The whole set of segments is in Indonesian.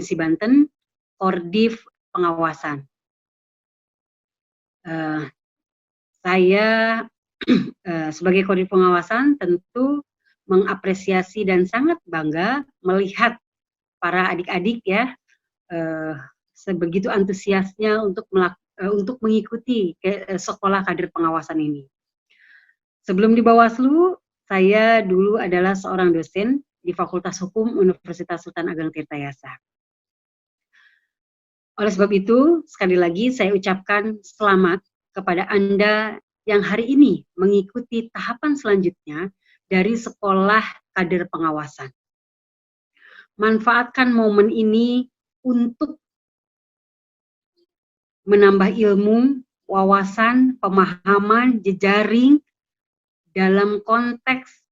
Provinsi Banten, Koordif Pengawasan. Saya sebagai Koordif Pengawasan tentu mengapresiasi dan sangat bangga melihat para adik-adik ya sebegitu antusiasnya untuk mengikuti sekolah kader pengawasan ini. Sebelum di Bawaslu, saya dulu adalah seorang dosen di Fakultas Hukum Universitas Sultan Ageng Tirtayasa. Oleh sebab itu, sekali lagi saya ucapkan selamat kepada Anda yang hari ini mengikuti tahapan selanjutnya dari sekolah kader pengawasan. Manfaatkan momen ini untuk menambah ilmu, wawasan, pemahaman, jejaring dalam konteks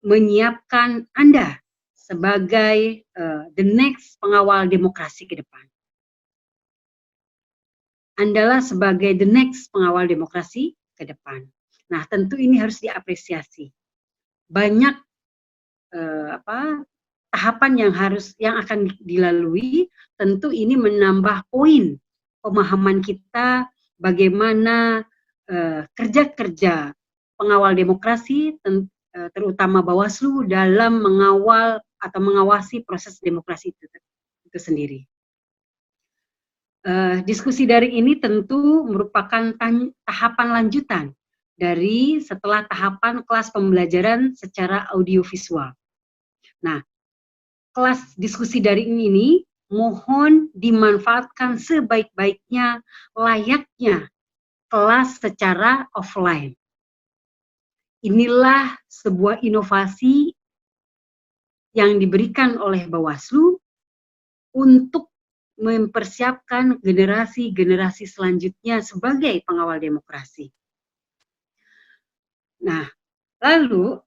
menyiapkan Anda sebagai the next pengawal demokrasi ke depan. Andalah sebagai the next pengawal demokrasi ke depan. Nah, tentu ini harus diapresiasi. Banyak tahapan yang akan dilalui, tentu ini menambah poin pemahaman kita bagaimana kerja-kerja pengawal demokrasi, terutama Bawaslu dalam mengawal atau mengawasi proses demokrasi itu sendiri. Diskusi dari ini tentu merupakan tahapan lanjutan dari setelah tahapan kelas pembelajaran secara audiovisual. Nah, kelas diskusi daring ini mohon dimanfaatkan sebaik-baiknya, layaknya kelas secara offline. Inilah sebuah inovasi yang diberikan oleh Bawaslu untuk mempersiapkan generasi-generasi selanjutnya sebagai pengawal demokrasi. Nah, lalu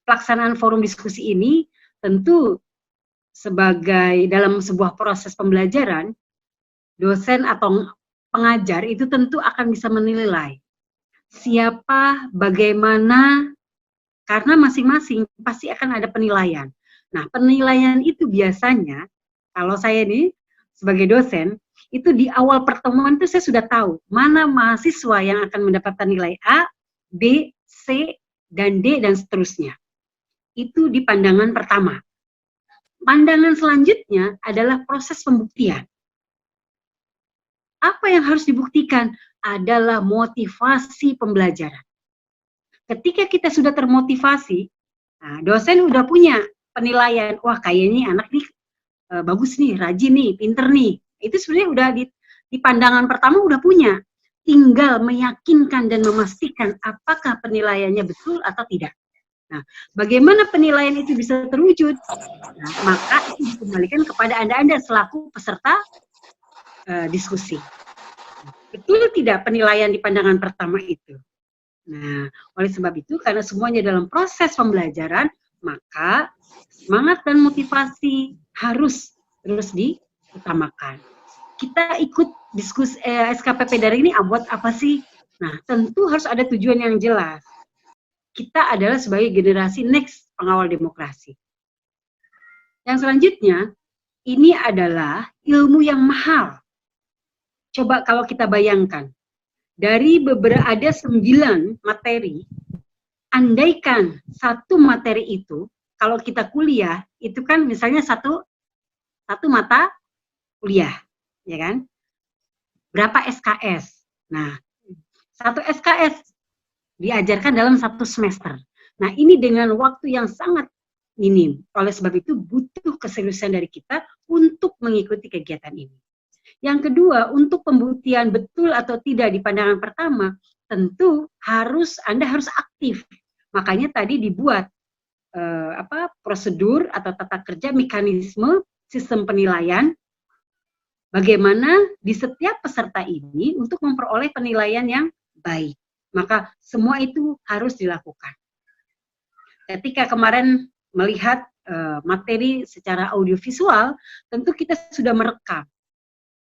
pelaksanaan forum diskusi ini tentu sebagai dalam sebuah proses pembelajaran, dosen atau pengajar itu tentu akan bisa menilai siapa, bagaimana, karena masing-masing pasti akan ada penilaian. Nah, penilaian itu biasanya, kalau saya nih sebagai dosen, itu di awal pertemuan itu saya sudah tahu mana mahasiswa yang akan mendapatkan nilai A, B, C, dan D, dan seterusnya. Itu di pandangan pertama. Pandangan selanjutnya adalah proses pembuktian. Apa yang harus dibuktikan adalah motivasi pembelajaran. Ketika kita sudah termotivasi, nah, dosen udah punya penilaian, wah kayaknya anak nih bagus nih, rajin nih, pinter nih. Itu sebenarnya udah di pandangan pertama udah punya. Tinggal meyakinkan dan memastikan apakah penilaiannya betul atau tidak. Nah, bagaimana penilaian itu bisa terwujud? Nah, maka itu dikembalikan kepada Anda selaku peserta diskusi. Betul tidak penilaian di pandangan pertama itu? Nah, oleh sebab itu, karena semuanya dalam proses pembelajaran, maka semangat dan motivasi harus terus diutamakan. Kita ikut diskusi SKPP dari ini buat apa sih? Nah, tentu harus ada tujuan yang jelas. Kita adalah sebagai generasi next pengawal demokrasi. Yang selanjutnya, ini adalah ilmu yang mahal. Coba kalau kita bayangkan, dari ada 9 materi, andaikan satu materi itu, kalau kita kuliah, itu kan misalnya satu mata kuliah, ya kan? Berapa SKS? Nah, satu SKS diajarkan dalam 1 semester. Nah, ini dengan waktu yang sangat minim. Oleh sebab itu, butuh keseriusan dari kita untuk mengikuti kegiatan ini. Yang kedua, untuk pembuktian betul atau tidak di pandangan pertama, tentu Anda harus aktif. Makanya tadi dibuat prosedur atau tata kerja mekanisme sistem penilaian, bagaimana di setiap peserta ini untuk memperoleh penilaian yang baik. Maka semua itu harus dilakukan. Ketika kemarin melihat materi secara audiovisual, tentu kita sudah merekam.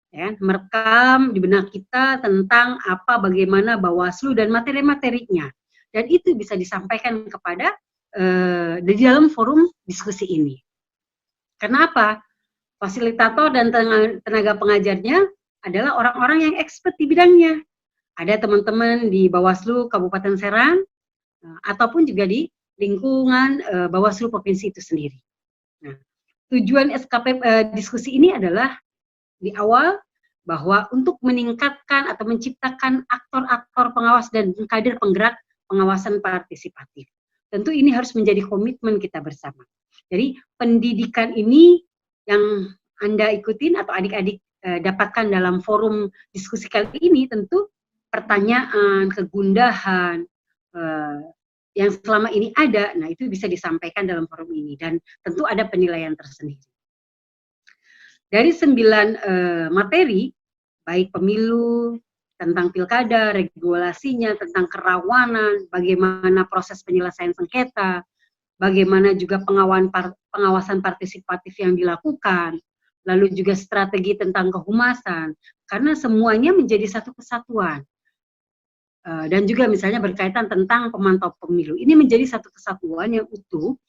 Ya, merekam di benak kita tentang bagaimana Bawaslu dan materi-materinya, dan itu bisa disampaikan kepada di dalam forum diskusi ini. Karena apa? Fasilitator dan tenaga pengajarnya adalah orang-orang yang expert di bidangnya. Ada teman-teman di Bawaslu Kabupaten Serang, ataupun juga di lingkungan Bawaslu Provinsi itu sendiri. Nah, tujuan SKP diskusi ini adalah di awal bahwa untuk meningkatkan atau menciptakan aktor-aktor pengawas dan kader penggerak pengawasan partisipatif. Tentu ini harus menjadi komitmen kita bersama. Jadi pendidikan ini yang Anda ikutin atau adik-adik dapatkan dalam forum diskusi kali ini, tentu pertanyaan, kegundahan yang selama ini ada, nah itu bisa disampaikan dalam forum ini, dan tentu ada penilaian tersendiri. Dari 9 materi, baik pemilu, tentang pilkada, regulasinya, tentang kerawanan, bagaimana proses penyelesaian sengketa, bagaimana juga pengawasan partisipatif yang dilakukan, lalu juga strategi tentang kehumasan, karena semuanya menjadi satu kesatuan. Dan juga misalnya berkaitan tentang pemantau pemilu. Ini menjadi satu kesatuan yang utuh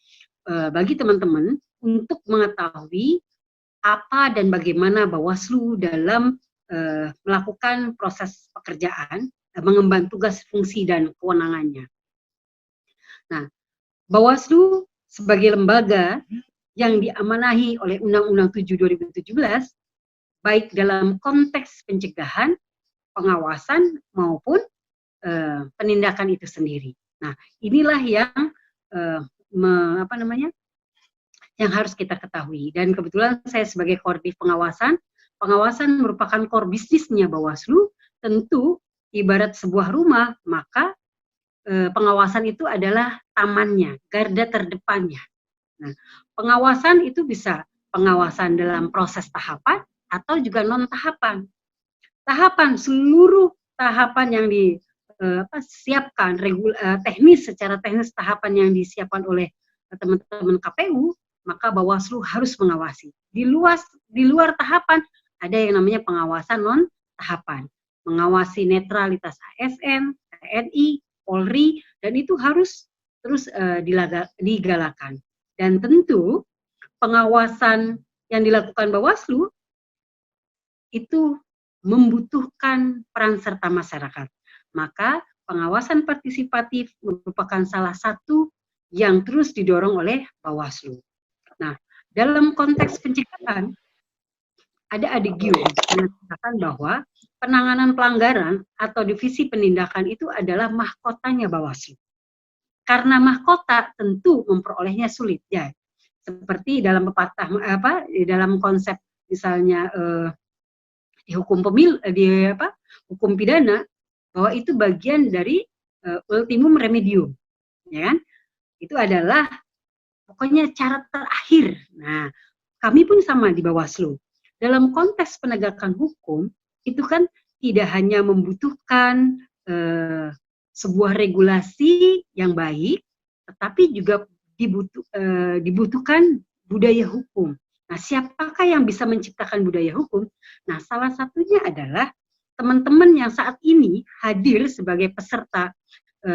bagi teman-teman untuk mengetahui apa dan bagaimana Bawaslu dalam melakukan proses pekerjaan, mengemban tugas, fungsi, dan kewenangannya. Nah, Bawaslu sebagai lembaga yang diamanahi oleh Undang-Undang 7 2017, baik dalam konteks pencegahan, pengawasan, maupun penindakan itu sendiri. Nah, inilah yang yang harus kita ketahui. Dan kebetulan saya sebagai koordinator pengawasan merupakan core bisnisnya Bawaslu. Tentu ibarat sebuah rumah, maka pengawasan itu adalah tamannya, garda terdepannya. Nah, pengawasan itu bisa pengawasan dalam proses tahapan atau juga non tahapan. Seluruh tahapan yang disiapkan, secara teknis tahapan yang disiapkan oleh teman-teman KPU, maka Bawaslu harus mengawasi. Di luar tahapan ada yang namanya pengawasan non tahapan, mengawasi netralitas ASN, TNI, Polri, dan itu harus terus digalakan. Dan tentu pengawasan yang dilakukan Bawaslu itu membutuhkan peran serta masyarakat. Maka pengawasan partisipatif merupakan salah satu yang terus didorong oleh Bawaslu. Nah, dalam konteks pencegahan, ada Adegio mengatakan bahwa penanganan pelanggaran atau divisi penindakan itu adalah mahkotanya Bawaslu. Karena mahkota tentu memperolehnya sulit, ya. Seperti dalam pepatah dalam konsep misalnya di hukum hukum pidana, bahwa itu bagian dari ultimum remedium, ya kan? Itu adalah pokoknya cara terakhir. Nah, kami pun sama di Bawaslu. Dalam konteks penegakan hukum, itu kan tidak hanya membutuhkan sebuah regulasi yang baik, tetapi juga dibutuhkan budaya hukum. Nah, siapakah yang bisa menciptakan budaya hukum? Nah, salah satunya adalah teman-teman yang saat ini hadir sebagai peserta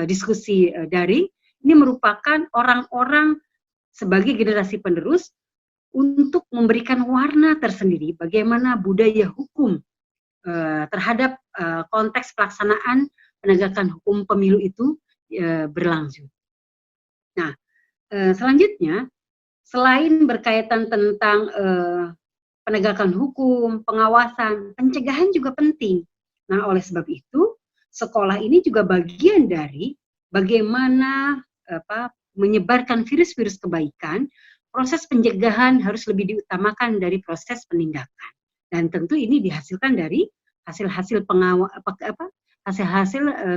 diskusi daring. Ini merupakan orang-orang sebagai generasi penerus untuk memberikan warna tersendiri bagaimana budaya hukum terhadap konteks pelaksanaan penegakan hukum pemilu itu berlangsung. Nah, selanjutnya, selain berkaitan tentang penegakan hukum, pengawasan, pencegahan juga penting. Nah, oleh sebab itu, sekolah ini juga bagian dari bagaimana menyebarkan virus-virus kebaikan. Proses pencegahan harus lebih diutamakan dari proses penindakan. Dan tentu ini dihasilkan dari hasil-hasil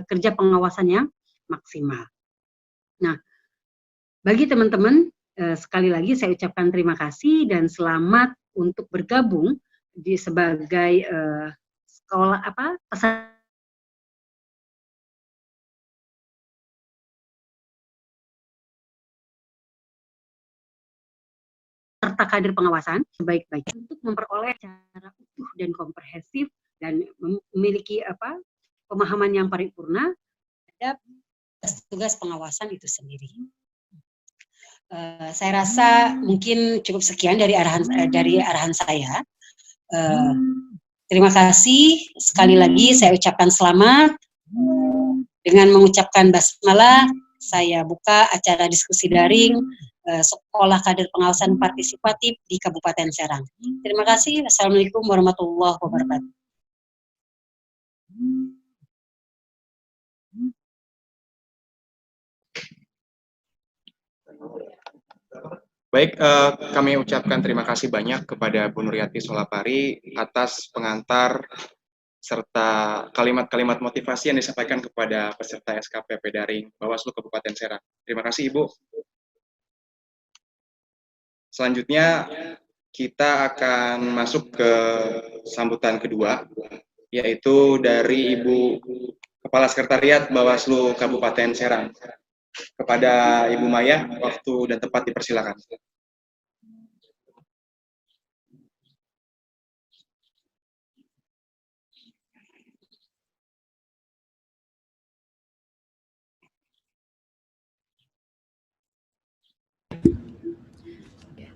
kerja pengawasan yang maksimal. Nah, bagi teman-teman, sekali lagi saya ucapkan terima kasih dan selamat untuk bergabung sebagai sekolah peserta kader pengawasan sebaik-baiknya untuk memperoleh cara utuh dan komprehensif dan memiliki pemahaman yang paripurna terhadap tugas pengawasan itu sendiri. Saya rasa mungkin cukup sekian dari arahan saya. Terima kasih sekali lagi, saya ucapkan selamat. Dengan mengucapkan basmalah, saya buka acara diskusi daring Sekolah Kader Pengawasan Partisipatif di Kabupaten Serang. Terima kasih. Assalamualaikum warahmatullahi wabarakatuh. Baik, kami ucapkan terima kasih banyak kepada Bu Nuryati Solapari atas pengantar serta kalimat-kalimat motivasi yang disampaikan kepada peserta SKPP Daring Bawaslu Kabupaten Serang. Terima kasih Ibu. Selanjutnya kita akan masuk ke sambutan kedua, yaitu dari Ibu Kepala Sekretariat Bawaslu Kabupaten Serang. Kepada Ibu Maya, waktu dan tempat dipersilakan.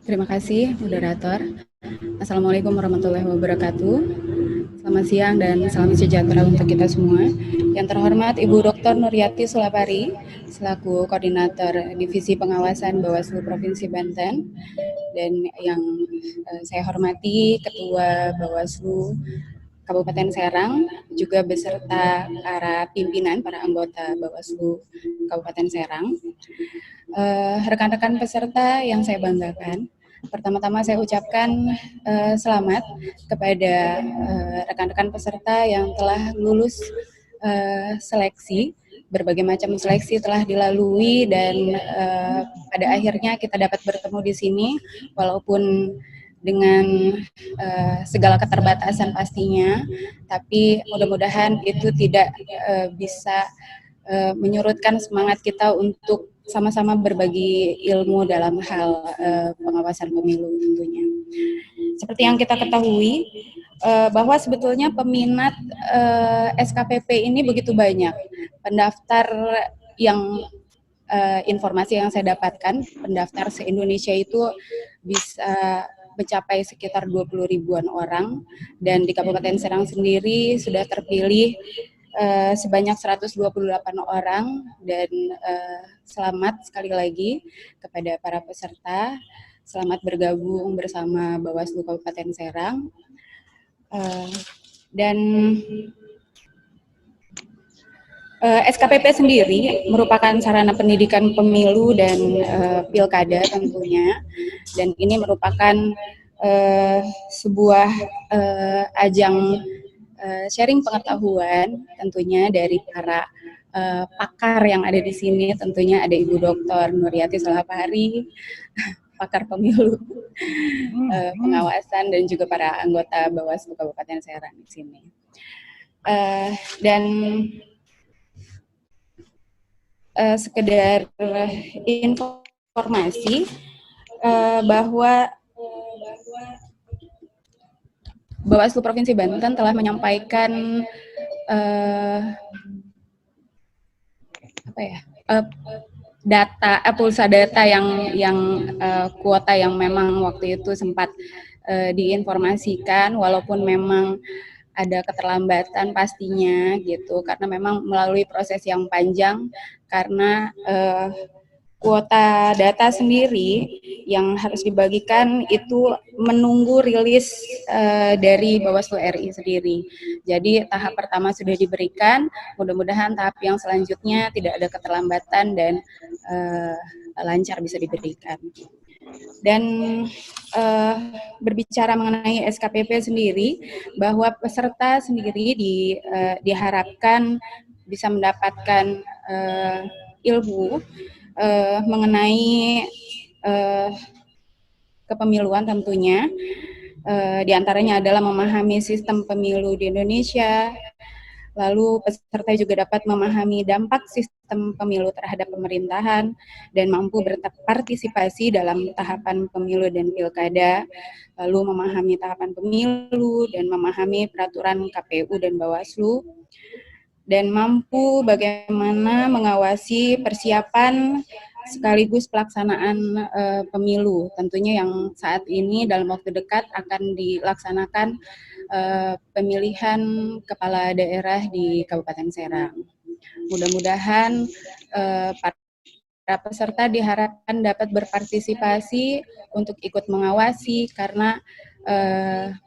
Terima kasih, moderator. Assalamualaikum warahmatullahi wabarakatuh. Selamat siang dan salam sejahtera untuk kita semua. Yang terhormat Ibu Dr. Nuryati Solapari, selaku Koordinator Divisi Pengawasan Bawaslu Provinsi Banten, dan yang saya hormati Ketua Bawaslu Kabupaten Serang, juga beserta para pimpinan, para anggota Bawaslu Kabupaten Serang. Rekan-rekan peserta yang saya banggakan, pertama-tama saya ucapkan selamat kepada rekan-rekan peserta yang telah lulus seleksi. Berbagai macam seleksi telah dilalui dan pada akhirnya kita dapat bertemu di sini, walaupun dengan segala keterbatasan pastinya, tapi mudah-mudahan itu tidak bisa menyurutkan semangat kita untuk sama-sama berbagi ilmu dalam hal pengawasan pemilu tentunya. Seperti yang kita ketahui, bahwa sebetulnya peminat SKPP ini begitu banyak. Pendaftar yang informasi yang saya dapatkan, pendaftar se-Indonesia itu bisa mencapai sekitar 20 ribuan orang, dan di Kabupaten Serang sendiri sudah terpilih sebanyak 128 orang, dan selamat sekali lagi kepada para peserta, selamat bergabung bersama Bawaslu Kabupaten Serang. Dan SKPP sendiri merupakan sarana pendidikan pemilu dan pilkada tentunya, dan ini merupakan sebuah ajang sharing pengetahuan tentunya dari para pakar yang ada di sini. Tentunya ada Ibu Dr. Nuryati Solapari, pakar pemilu, pengawasan, dan juga para anggota Bawaslu Kabupaten Serang di sini. Dan sekedar informasi bahwa Bawaslu Provinsi Banten telah menyampaikan pulsa data yang kuota yang memang waktu itu sempat diinformasikan, walaupun memang ada keterlambatan pastinya gitu, karena memang melalui proses yang panjang, karena kuota data sendiri yang harus dibagikan itu menunggu rilis dari Bawaslu RI sendiri. Jadi tahap pertama sudah diberikan, mudah-mudahan tahap yang selanjutnya tidak ada keterlambatan dan lancar bisa diberikan. Dan berbicara mengenai SKPP sendiri, bahwa peserta sendiri diharapkan bisa mendapatkan ilmu mengenai kepemiluan tentunya, di antaranya adalah memahami sistem pemilu di Indonesia, lalu peserta juga dapat memahami dampak sistem pemilu terhadap pemerintahan dan mampu berpartisipasi dalam tahapan pemilu dan pilkada, lalu memahami tahapan pemilu dan memahami peraturan KPU dan Bawaslu, dan mampu bagaimana mengawasi persiapan sekaligus pelaksanaan pemilu. Tentunya yang saat ini dalam waktu dekat akan dilaksanakan pemilihan kepala daerah di Kabupaten Serang. Mudah-mudahan para peserta diharapkan dapat berpartisipasi untuk ikut mengawasi, karena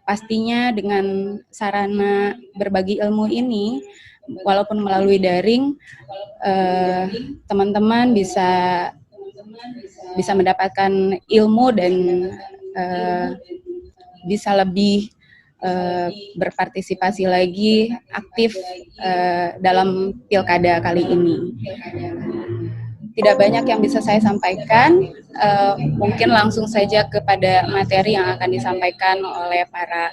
pastinya dengan sarana berbagi ilmu ini, walaupun melalui daring, teman-teman bisa mendapatkan ilmu dan bisa lebih berpartisipasi lagi aktif dalam pilkada kali ini. Tidak banyak yang bisa saya sampaikan, mungkin langsung saja kepada materi yang akan disampaikan oleh para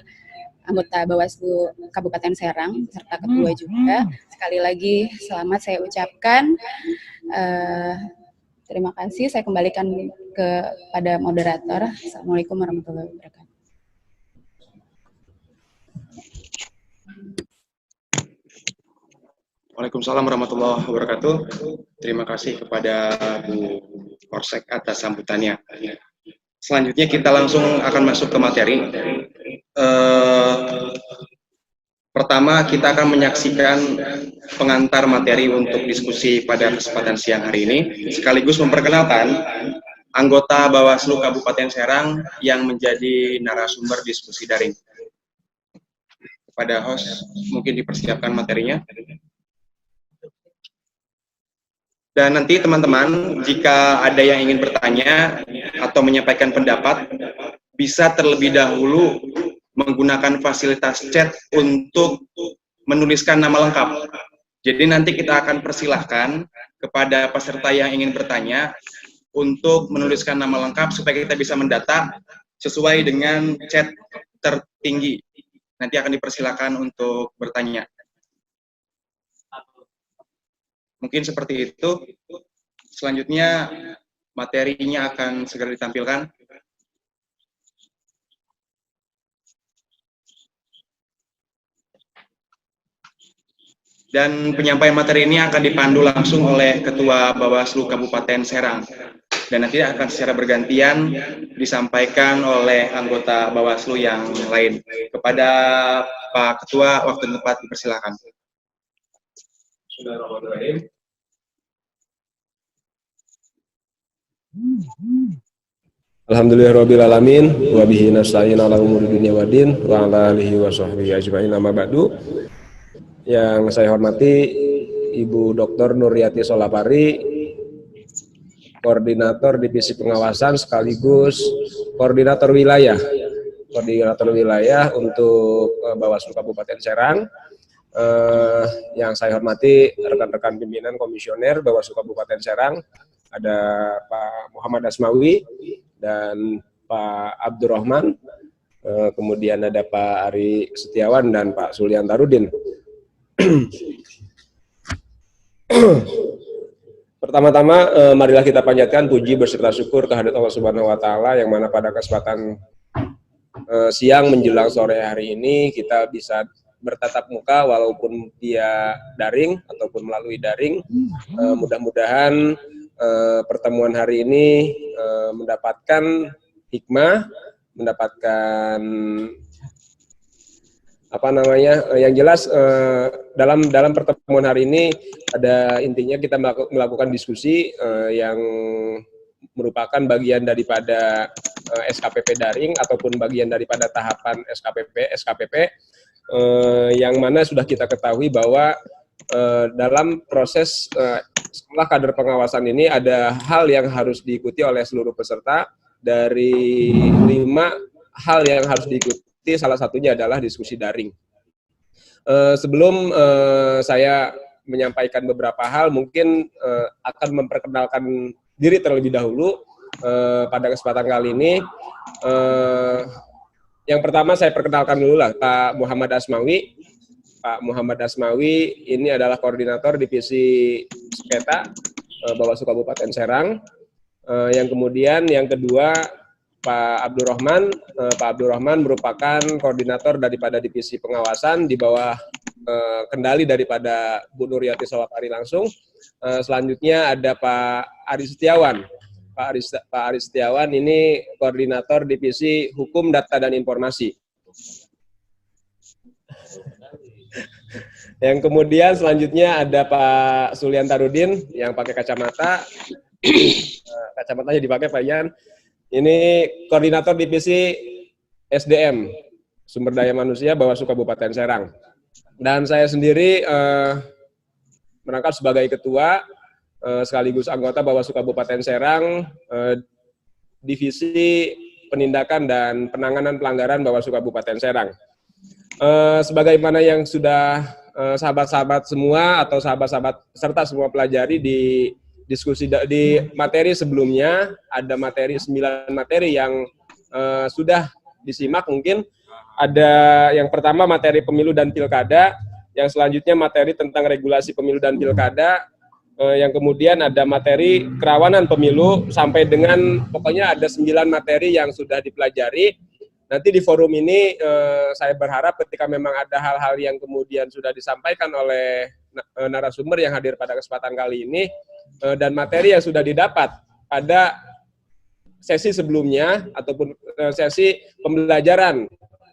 anggota Bawaslu Kabupaten Serang serta ketua juga. Sekali lagi selamat saya ucapkan. Terima kasih. Saya kembalikan kepada moderator. Assalamualaikum warahmatullahi wabarakatuh. Waalaikumsalam warahmatullahi wabarakatuh. Terima kasih kepada Bu Korsek atas sambutannya. Selanjutnya kita langsung akan masuk ke materi. Pertama, kita akan menyaksikan pengantar materi untuk diskusi pada kesempatan siang hari ini, sekaligus memperkenalkan anggota Bawaslu Kabupaten Serang yang menjadi narasumber diskusi daring. Kepada host, mungkin dipersiapkan materinya. Dan nanti teman-teman, jika ada yang ingin bertanya atau menyampaikan pendapat, bisa terlebih dahulu menggunakan fasilitas chat untuk menuliskan nama lengkap. Jadi nanti kita akan persilahkan kepada peserta yang ingin bertanya untuk menuliskan nama lengkap supaya kita bisa mendata sesuai dengan chat tertinggi. Nanti akan dipersilakan untuk bertanya. Mungkin seperti itu. Selanjutnya materinya akan segera ditampilkan. Dan penyampaian materi ini akan dipandu langsung oleh Ketua Bawaslu Kabupaten Serang. Dan nanti akan secara bergantian disampaikan oleh anggota Bawaslu yang lain. Kepada Pak Ketua, waktu dan tempat dipersilakan. Alhamdulillahirrabbilalamin wa bihi nasta'in ala umuri dunya waddin wa ala alihi wa sahbihi ajma'in amma ba'du. Yang saya hormati Ibu Dr. Nuryati Solapari, Koordinator Divisi Pengawasan sekaligus Koordinator Wilayah untuk Bawaslu Kabupaten Serang. Yang saya hormati rekan-rekan pimpinan komisioner Bawaslu Kabupaten Serang, ada Pak Muhammad Asmawi dan Pak Abdurrahman, kemudian ada Pak Ari Setiawan dan Pak Sulian Tarudin. Pertama-tama, marilah kita panjatkan puji berserta syukur kehadirat Allah Subhanahu wa Ta'ala, yang mana pada kesempatan siang menjelang sore hari ini kita bisa bertatap muka walaupun dia daring ataupun melalui daring. Mudah-mudahan pertemuan hari ini mendapatkan hikmah, mendapatkan yang jelas dalam pertemuan hari ini ada intinya kita melakukan diskusi yang merupakan bagian daripada SKPP daring ataupun bagian daripada tahapan SKPP yang mana sudah kita ketahui bahwa dalam proses setelah kader pengawasan ini ada hal yang harus diikuti oleh seluruh peserta. Dari 5 hal yang harus diikuti, salah satunya adalah diskusi daring. Sebelum saya menyampaikan beberapa hal, mungkin akan memperkenalkan diri terlebih dahulu pada kesempatan kali ini. Yang pertama saya perkenalkan dulu lah, Pak Muhammad Asmawi. Pak Muhammad Asmawi ini adalah koordinator divisi Seketa Bawaslu Kabupaten Serang. Yang kemudian yang kedua Pak Abdurrahman. Pak Abdurrahman merupakan koordinator daripada divisi pengawasan di bawah kendali daripada Bu Nuryati Solapari langsung. Selanjutnya ada Pak Ari Setiawan. Pak Ari Setiawan ini koordinator divisi Hukum, Data dan Informasi. Yang kemudian selanjutnya ada Pak Sulian Tarudin yang pakai kacamata. Kacamatanya dipakai Pak Ian. Ini koordinator divisi SDM, Sumber Daya Manusia, Bawaslu Kabupaten Serang. Dan saya sendiri merangkap sebagai ketua sekaligus anggota Bawaslu Kabupaten Serang, divisi penindakan dan penanganan pelanggaran Bawaslu Kabupaten Serang. Sebagaimana yang sudah sahabat-sahabat semua atau sahabat-sahabat serta semua pelajari di diskusi di materi sebelumnya, ada materi 9 materi yang sudah disimak. Mungkin ada yang pertama materi pemilu dan pilkada, yang selanjutnya materi tentang regulasi pemilu dan pilkada, yang kemudian ada materi kerawanan pemilu, sampai dengan pokoknya ada 9 materi yang sudah dipelajari. Nanti di forum ini saya berharap ketika memang ada hal-hal yang kemudian sudah disampaikan oleh narasumber yang hadir pada kesempatan kali ini, dan materi yang sudah didapat pada sesi sebelumnya ataupun sesi pembelajaran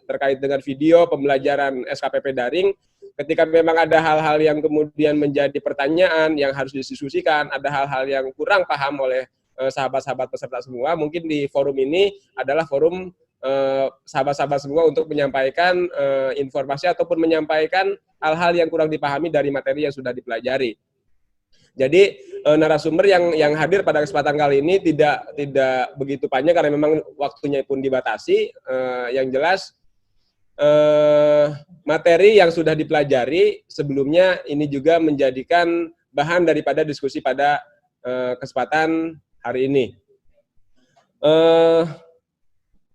terkait dengan video pembelajaran SKPP daring, ketika memang ada hal-hal yang kemudian menjadi pertanyaan yang harus didiskusikan, ada hal-hal yang kurang paham oleh sahabat-sahabat peserta semua, mungkin di forum ini adalah forum sahabat-sahabat semua untuk menyampaikan informasi ataupun menyampaikan hal-hal yang kurang dipahami dari materi yang sudah dipelajari. Jadi narasumber yang hadir pada kesempatan kali ini tidak begitu panjang karena memang waktunya pun dibatasi. Yang jelas materi yang sudah dipelajari sebelumnya ini juga menjadikan bahan daripada diskusi pada kesempatan hari ini.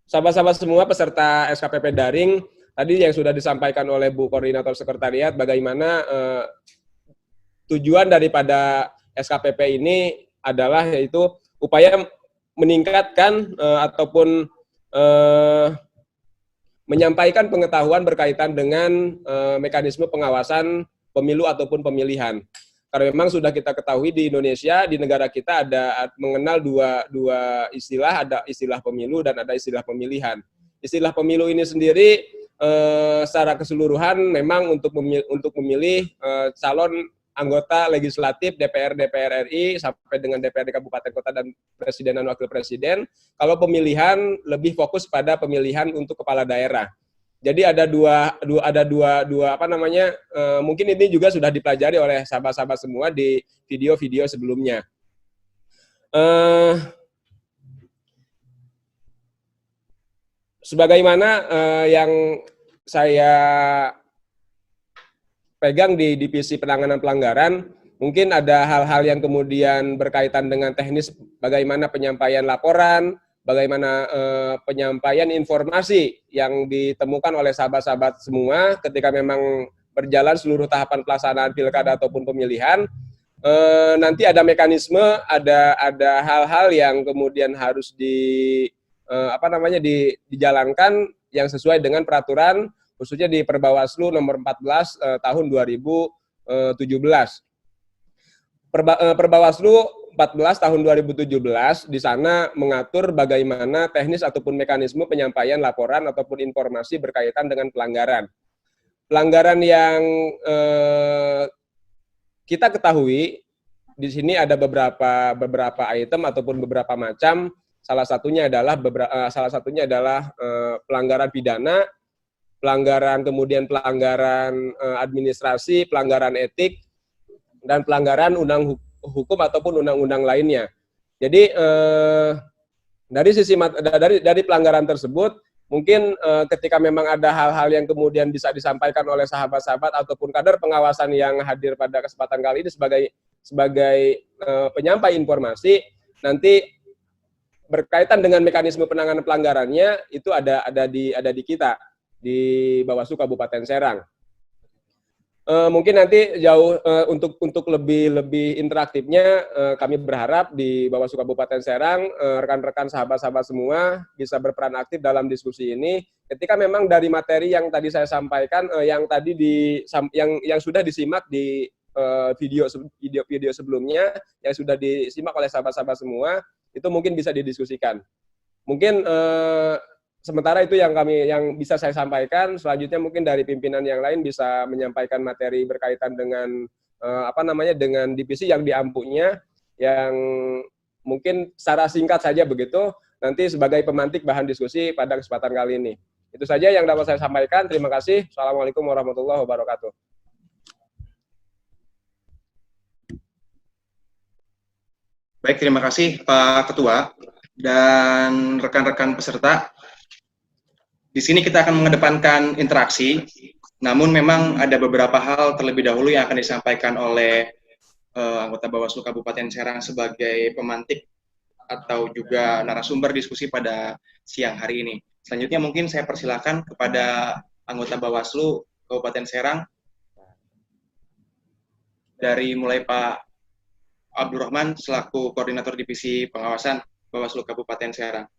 Sahabat-sahabat semua peserta SKPP daring, tadi yang sudah disampaikan oleh Bu Koordinator Sekretariat bagaimana tujuan daripada SKPP ini adalah yaitu upaya meningkatkan ataupun menyampaikan pengetahuan berkaitan dengan mekanisme pengawasan pemilu ataupun pemilihan. Karena memang sudah kita ketahui di Indonesia, di negara kita ada mengenal dua istilah, ada istilah pemilu dan ada istilah pemilihan. Istilah pemilu ini sendiri secara keseluruhan memang untuk memilih calon anggota legislatif DPR RI sampai dengan DPRD Kabupaten Kota dan Presiden dan Wakil Presiden. Kalau pemilihan lebih fokus pada pemilihan untuk kepala daerah. Jadi ada dua apa namanya, mungkin ini juga sudah dipelajari oleh sahabat-sahabat semua di video-video sebelumnya. Sebagaimana yang saya pegang di divisi penanganan pelanggaran, mungkin ada hal-hal yang kemudian berkaitan dengan teknis bagaimana penyampaian laporan, bagaimana penyampaian informasi yang ditemukan oleh sahabat-sahabat semua ketika memang berjalan seluruh tahapan pelaksanaan pilkada ataupun pemilihan. Nanti ada mekanisme, ada hal-hal yang kemudian harus dijalankan yang sesuai dengan peraturan, khususnya di Perbawaslu nomor 14 tahun 2017. Perbawaslu 14 tahun 2017 di sana mengatur bagaimana teknis ataupun mekanisme penyampaian laporan ataupun informasi berkaitan dengan pelanggaran. Pelanggaran yang kita ketahui di sini ada beberapa item ataupun beberapa macam. Salah satunya adalah pelanggaran pidana, pelanggaran kemudian pelanggaran administrasi, pelanggaran etik, dan pelanggaran hukum ataupun undang-undang lainnya. Jadi dari pelanggaran tersebut mungkin ketika memang ada hal-hal yang kemudian bisa disampaikan oleh sahabat-sahabat ataupun kader pengawasan yang hadir pada kesempatan kali ini sebagai penyampai informasi, nanti berkaitan dengan mekanisme penanganan pelanggarannya itu ada di kita di Bawaslu Kabupaten Serang. Mungkin nanti jauh untuk lebih interaktifnya kami berharap di Bawaslu Kabupaten Serang rekan-rekan sahabat-sahabat semua bisa berperan aktif dalam diskusi ini. Ketika memang dari materi yang tadi saya sampaikan yang sudah disimak di video sebelumnya yang sudah disimak oleh sahabat-sahabat semua, itu mungkin bisa didiskusikan. Mungkin sementara itu yang bisa saya sampaikan. Selanjutnya mungkin dari pimpinan yang lain bisa menyampaikan materi berkaitan dengan dengan divisi yang diampunya, yang mungkin secara singkat saja begitu, nanti sebagai pemantik bahan diskusi pada kesempatan kali ini. Itu saja yang dapat saya sampaikan. Terima kasih. Assalamualaikum warahmatullahi wabarakatuh. Baik, terima kasih Pak Ketua dan rekan-rekan peserta. Di sini kita akan mengedepankan interaksi, namun memang ada beberapa hal terlebih dahulu yang akan disampaikan oleh anggota Bawaslu Kabupaten Serang sebagai pemantik atau juga narasumber diskusi pada siang hari ini. Selanjutnya mungkin saya persilakan kepada anggota Bawaslu Kabupaten Serang, dari mulai Pak Abdurrahman selaku Koordinator Divisi Pengawasan Bawaslu Kabupaten Serang.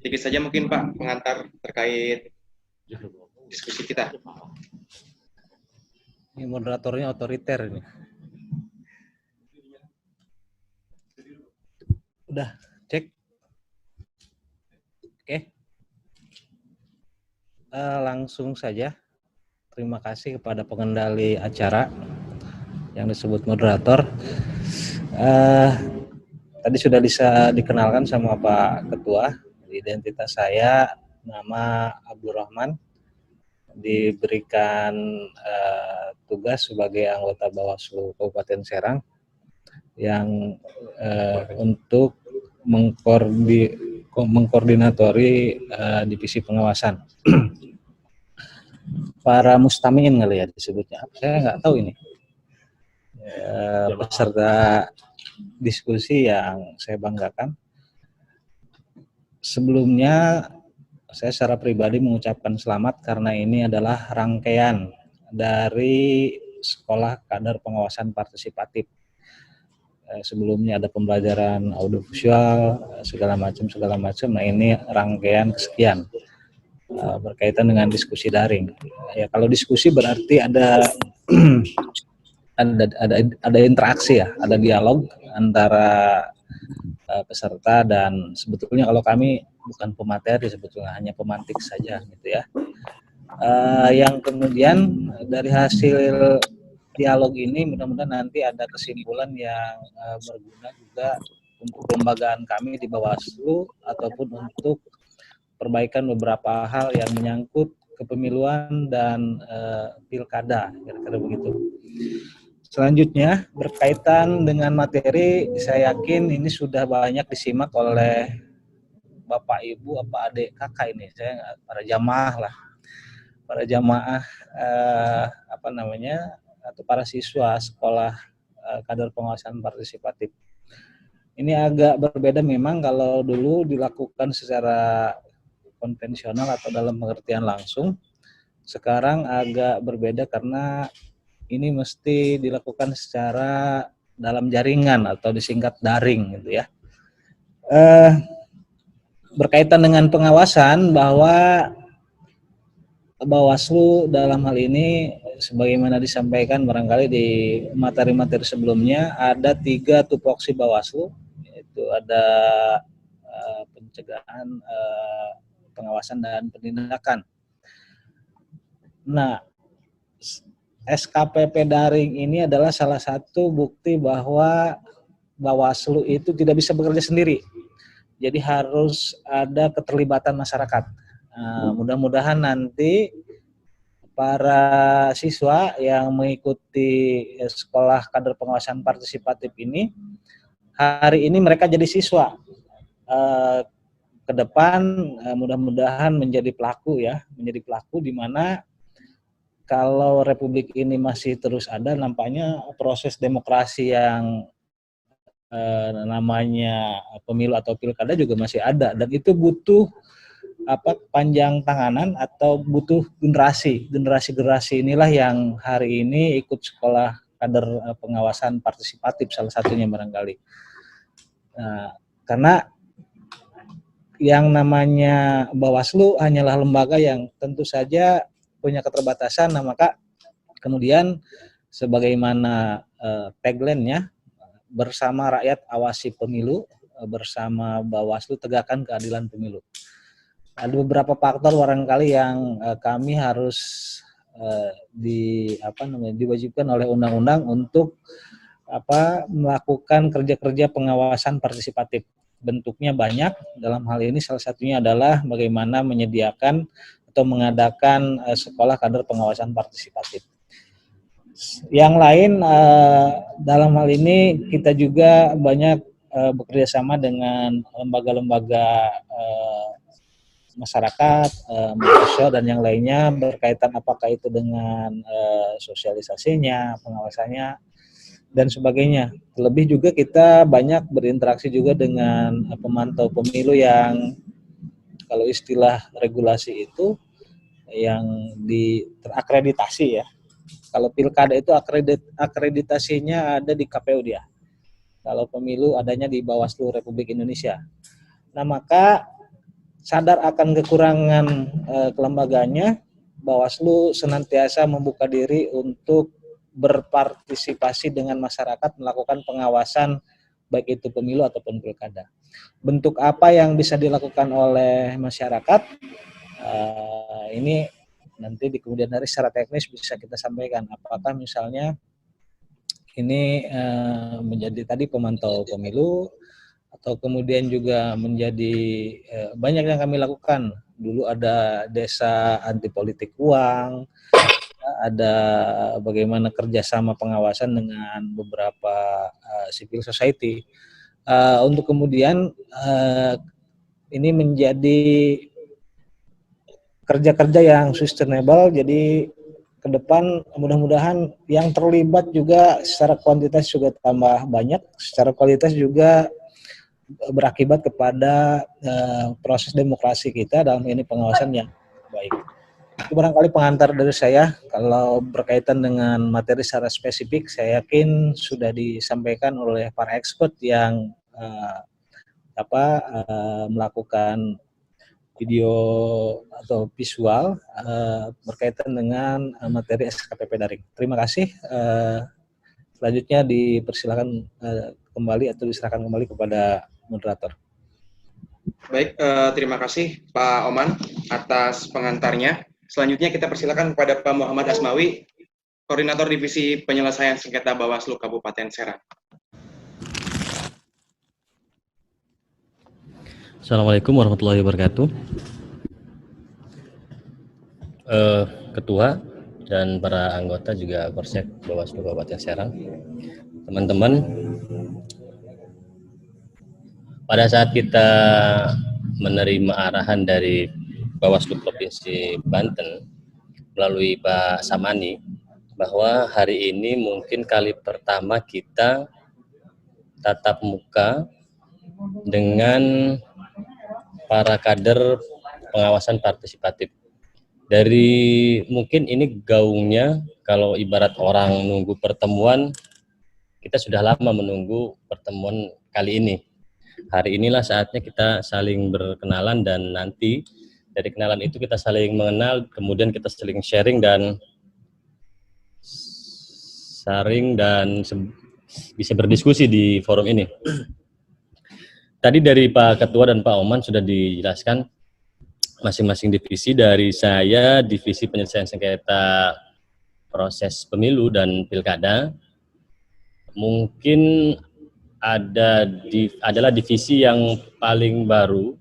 Sedikit saja mungkin Pak pengantar terkait diskusi kita. Ini moderatornya otoriter ini. Udah, cek. Oke. Langsung saja. Terima kasih kepada pengendali acara yang disebut moderator. Tadi sudah bisa dikenalkan sama Pak Ketua. Identitas saya nama Abdurrahman, diberikan tugas sebagai anggota Bawaslu Kabupaten Serang yang untuk mengkoordinatori divisi pengawasan. Para mustamiin kali ya disebutnya. Saya nggak tahu ini. Peserta diskusi yang saya banggakan. Sebelumnya saya secara pribadi mengucapkan selamat karena ini adalah rangkaian dari Sekolah Kader Pengawasan Partisipatif. Sebelumnya ada pembelajaran audiovisual segala macam. Nah ini rangkaian kesekian berkaitan dengan diskusi daring. Ya kalau diskusi berarti ada ada interaksi ya, ada dialog antara peserta, dan sebetulnya kalau kami bukan pemateri, sebetulnya hanya pemantik saja gitu ya. Yang kemudian dari hasil dialog ini mudah-mudahan nanti ada kesimpulan yang berguna juga untuk kelembagaan kami di Bawaslu ataupun untuk perbaikan beberapa hal yang menyangkut kepemiluan dan pilkada, kira-kira begitu. Selanjutnya berkaitan dengan materi, saya yakin ini sudah banyak disimak oleh Bapak, Ibu, apa adik, kakak ini, saya para jamaah lah, para jamaah atau para siswa sekolah kader pengawasan partisipatif. Ini agak berbeda memang kalau dulu dilakukan secara konvensional atau dalam pengertian langsung. Sekarang agak berbeda karena ini mesti dilakukan secara dalam jaringan atau disingkat daring gitu ya. Berkaitan dengan pengawasan, bahwa Bawaslu dalam hal ini sebagaimana disampaikan barangkali di materi-materi sebelumnya, ada 3 tupoksi Bawaslu, yaitu ada pencegahan, pengawasan, dan penindakan. Nah, SKPP daring ini adalah salah satu bukti bahwa Bawaslu itu tidak bisa bekerja sendiri. Jadi harus ada keterlibatan masyarakat. Mudah-mudahan nanti para siswa yang mengikuti sekolah kader pengawasan partisipatif ini, hari ini mereka jadi siswa. Ke depan mudah-mudahan menjadi pelaku ya, menjadi pelaku di mana kalau Republik ini masih terus ada, nampaknya proses demokrasi yang namanya pemilu atau pilkada juga masih ada, dan itu butuh panjang tanganan atau butuh generasi inilah yang hari ini ikut sekolah kader pengawasan partisipatif salah satunya barangkali. Karena yang namanya Bawaslu hanyalah lembaga yang tentu saja punya keterbatasan, nah maka kemudian sebagaimana tagline-nya, bersama rakyat awasi pemilu, bersama Bawaslu tegakkan keadilan pemilu. Ada beberapa faktor barangkali yang kami harus diwajibkan oleh undang-undang untuk melakukan kerja-kerja pengawasan partisipatif. Bentuknya banyak, dalam hal ini salah satunya adalah bagaimana menyediakan atau mengadakan sekolah kader pengawasan partisipatif. Yang lain, dalam hal ini kita juga banyak bekerja sama dengan lembaga-lembaga masyarakat, sosial dan yang lainnya berkaitan apakah itu dengan sosialisasinya, pengawasannya, dan sebagainya. Terlebih juga kita banyak berinteraksi juga dengan pemantau pemilu yang kalau istilah regulasi itu yang terakreditasi ya. Kalau pilkada itu akreditasinya ada di KPU dia. Kalau pemilu adanya di Bawaslu Republik Indonesia. Nah, maka sadar akan kekurangan kelembagaannya, Bawaslu senantiasa membuka diri untuk berpartisipasi dengan masyarakat melakukan pengawasan baik itu pemilu ataupun pilkada. Bentuk apa yang bisa dilakukan oleh masyarakat ini nanti di kemudian hari secara teknis bisa kita sampaikan. Apakah misalnya ini menjadi tadi pemantau pemilu, atau kemudian juga menjadi banyak yang kami lakukan. Dulu ada desa anti politik uang, ada bagaimana kerjasama pengawasan dengan beberapa civil society. Untuk kemudian ini menjadi kerja-kerja yang sustainable, jadi ke depan mudah-mudahan yang terlibat juga secara kuantitas juga tambah banyak, secara kualitas juga berakibat kepada proses demokrasi kita dalam ini pengawasan yang baik. Itu barangkali pengantar dari saya. Kalau berkaitan dengan materi secara spesifik, saya yakin sudah disampaikan oleh para expert yang melakukan video atau visual berkaitan dengan materi SKPP daring. Terima kasih. Selanjutnya dipersilakan kembali atau diserahkan kembali kepada moderator. Baik, terima kasih Pak Oman atas pengantarnya. Selanjutnya kita persilakan kepada Pak Muhammad Asmawi, Koordinator Divisi Penyelesaian Sengketa Bawaslu Kabupaten Serang. Assalamualaikum warahmatullahi wabarakatuh. Ketua dan para anggota juga Korsek Bawaslu Kabupaten Serang, teman-teman, pada saat kita menerima arahan dari Bawaslu Provinsi Banten melalui Pak Samani bahwa hari ini mungkin kali pertama kita tatap muka dengan para kader pengawasan partisipatif. Dari mungkin ini gaungnya, kalau ibarat orang nunggu pertemuan, kita sudah lama menunggu pertemuan kali ini. Hari inilah saatnya kita saling berkenalan dan nanti dari kenalan itu kita saling mengenal, kemudian kita saling sharing dan bisa berdiskusi di forum ini. Tadi dari Pak Ketua dan Pak Oman sudah dijelaskan masing-masing divisi. Dari saya, Divisi Penyelesaian Sengketa Proses Pemilu dan Pilkada, mungkin adalah divisi yang paling baru,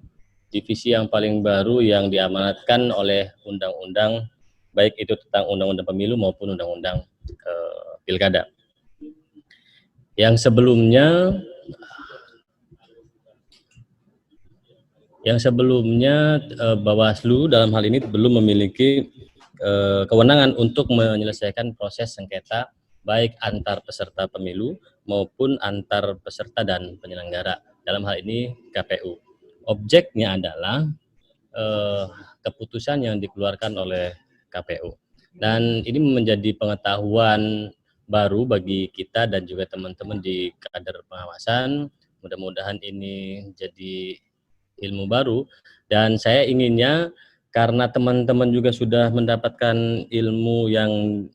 yang diamanatkan oleh undang-undang, baik itu tentang undang-undang pemilu maupun undang-undang pilkada. Yang sebelumnya Bawaslu dalam hal ini belum memiliki kewenangan untuk menyelesaikan proses sengketa baik antar peserta pemilu maupun antar peserta dan penyelenggara, dalam hal ini KPU. Objeknya adalah keputusan yang dikeluarkan oleh KPU. Dan ini menjadi pengetahuan baru bagi kita dan juga teman-teman di kader pengawasan. Mudah-mudahan ini jadi ilmu baru, dan saya inginnya karena teman-teman juga sudah mendapatkan ilmu yang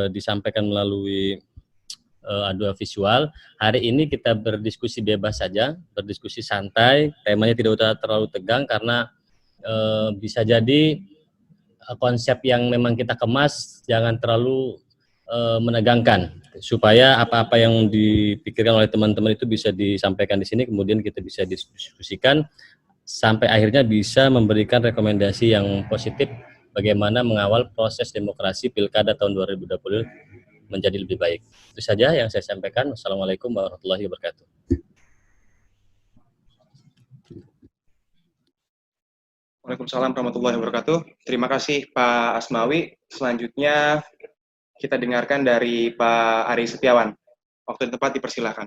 disampaikan melalui audio visual, hari ini kita berdiskusi bebas saja, berdiskusi santai, temanya tidak terlalu tegang karena bisa jadi konsep yang memang kita kemas jangan terlalu menegangkan, supaya apa-apa yang dipikirkan oleh teman-teman itu bisa disampaikan di sini, kemudian kita bisa diskusikan sampai akhirnya bisa memberikan rekomendasi yang positif bagaimana mengawal proses demokrasi Pilkada tahun 2020 menjadi lebih baik. Itu saja yang saya sampaikan. Wassalamualaikum warahmatullahi wabarakatuh. Waalaikumsalam warahmatullahi wabarakatuh. Terima kasih Pak Asmawi. Selanjutnya kita dengarkan dari Pak Ari Setiawan. Waktu dan tempat dipersilahkan.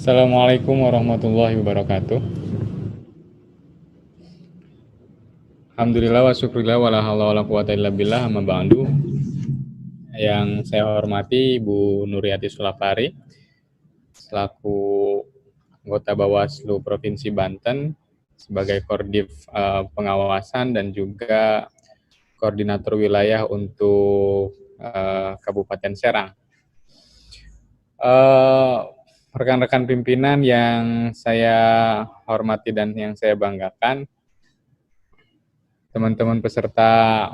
Assalamualaikum warahmatullahi wabarakatuh. Alhamdulillah wa syukurillah wa la haula wa la quwata illa billah, amma ba'du. Yang saya hormati Bu Nuryati Sulapari selaku anggota Bawaslu Provinsi Banten sebagai Koordif pengawasan dan juga koordinator wilayah untuk Kabupaten Serang. Rekan-rekan pimpinan yang saya hormati dan yang saya banggakan, teman-teman peserta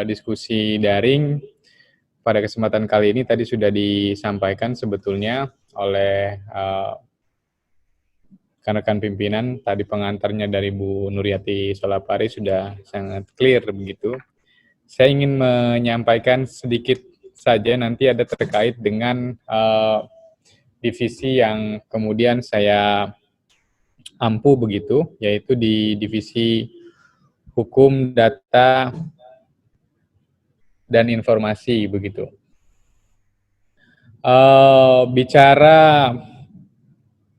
diskusi daring pada kesempatan kali ini tadi sudah disampaikan sebetulnya oleh rekan-rekan pimpinan, tadi pengantarnya dari Bu Nuryati Sulapari sudah sangat clear begitu. Saya ingin menyampaikan sedikit saja nanti ada terkait dengan divisi yang kemudian saya ampu begitu, yaitu di divisi hukum, data, dan informasi begitu. Bicara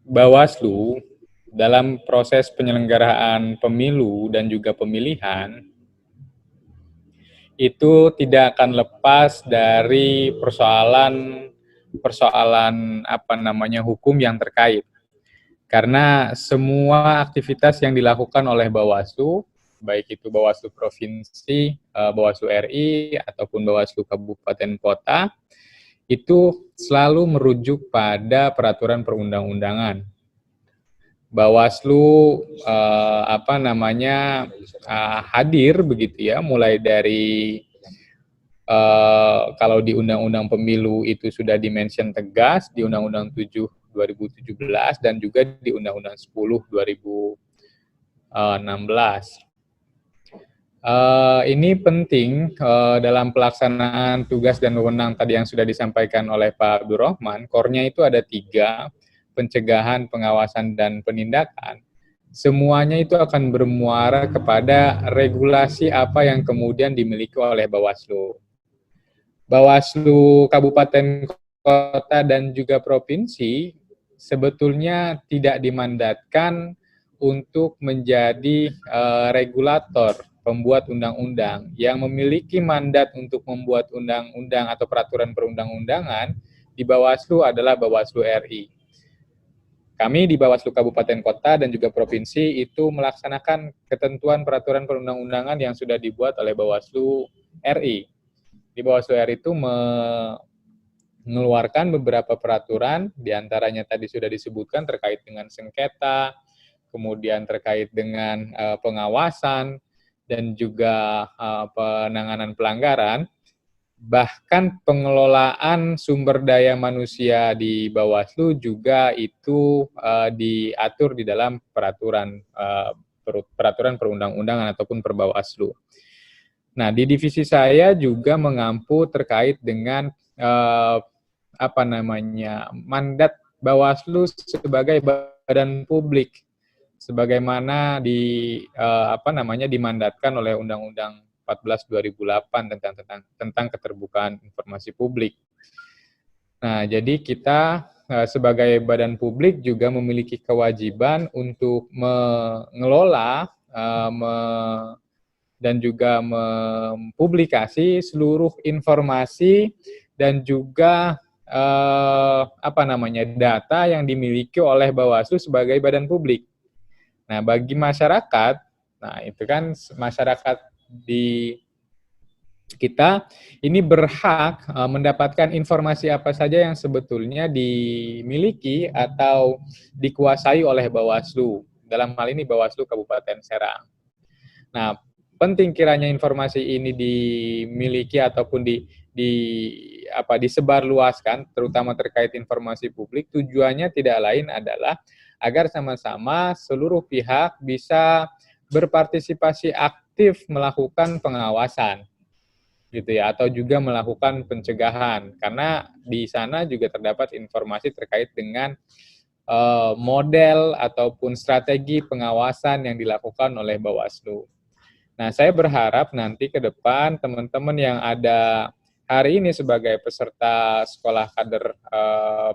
Bawaslu dalam proses penyelenggaraan pemilu dan juga pemilihan, itu tidak akan lepas dari persoalan hukum yang terkait. Karena semua aktivitas yang dilakukan oleh Bawaslu, baik itu Bawaslu Provinsi, Bawaslu RI, ataupun Bawaslu Kabupaten Kota, itu selalu merujuk pada peraturan perundang-undangan. Bawaslu hadir begitu ya, mulai dari kalau di Undang-Undang Pemilu itu sudah dimention tegas di Undang-Undang 7 2017 dan juga di Undang-Undang 10 2016. Ini penting dalam pelaksanaan tugas dan wewenang tadi yang sudah disampaikan oleh Pak Abdurrahman. Core-nya itu ada 3, pencegahan, pengawasan, dan penindakan. Semuanya itu akan bermuara kepada regulasi apa yang kemudian dimiliki oleh Bawaslu. Bawaslu Kabupaten, Kota, dan juga Provinsi sebetulnya tidak dimandatkan untuk menjadi regulator, pembuat undang-undang. Yang memiliki mandat untuk membuat undang-undang atau peraturan perundang-undangan di Bawaslu adalah Bawaslu RI. Kami di Bawaslu Kabupaten Kota dan juga Provinsi itu melaksanakan ketentuan peraturan perundang-undangan yang sudah dibuat oleh Bawaslu RI. Di Bawaslu RI itu mengeluarkan beberapa peraturan, diantaranya tadi sudah disebutkan terkait dengan sengketa, kemudian terkait dengan pengawasan, dan juga penanganan pelanggaran, bahkan pengelolaan sumber daya manusia di Bawaslu juga itu diatur di dalam peraturan perundang-undangan ataupun Perbawaslu. Nah, di divisi saya juga mengampu terkait dengan mandat Bawaslu sebagai badan publik, sebagaimana dimandatkan oleh Undang-Undang 14 2008 tentang keterbukaan informasi publik. Nah, jadi kita sebagai badan publik juga memiliki kewajiban untuk mengelola dan juga mempublikasi seluruh informasi dan juga data yang dimiliki oleh Bawaslu sebagai badan publik. Nah, bagi masyarakat, nah itu kan masyarakat di kita ini berhak mendapatkan informasi apa saja yang sebetulnya dimiliki atau dikuasai oleh Bawaslu. Dalam hal ini Bawaslu Kabupaten Serang. Nah, penting kiranya informasi ini dimiliki ataupun disebarluaskan, terutama terkait informasi publik. Tujuannya tidak lain adalah agar sama-sama seluruh pihak bisa berpartisipasi aktif melakukan pengawasan, gitu ya, atau juga melakukan pencegahan, karena di sana juga terdapat informasi terkait dengan model ataupun strategi pengawasan yang dilakukan oleh Bawaslu. Nah, saya berharap nanti ke depan teman-teman yang ada hari ini sebagai peserta sekolah kader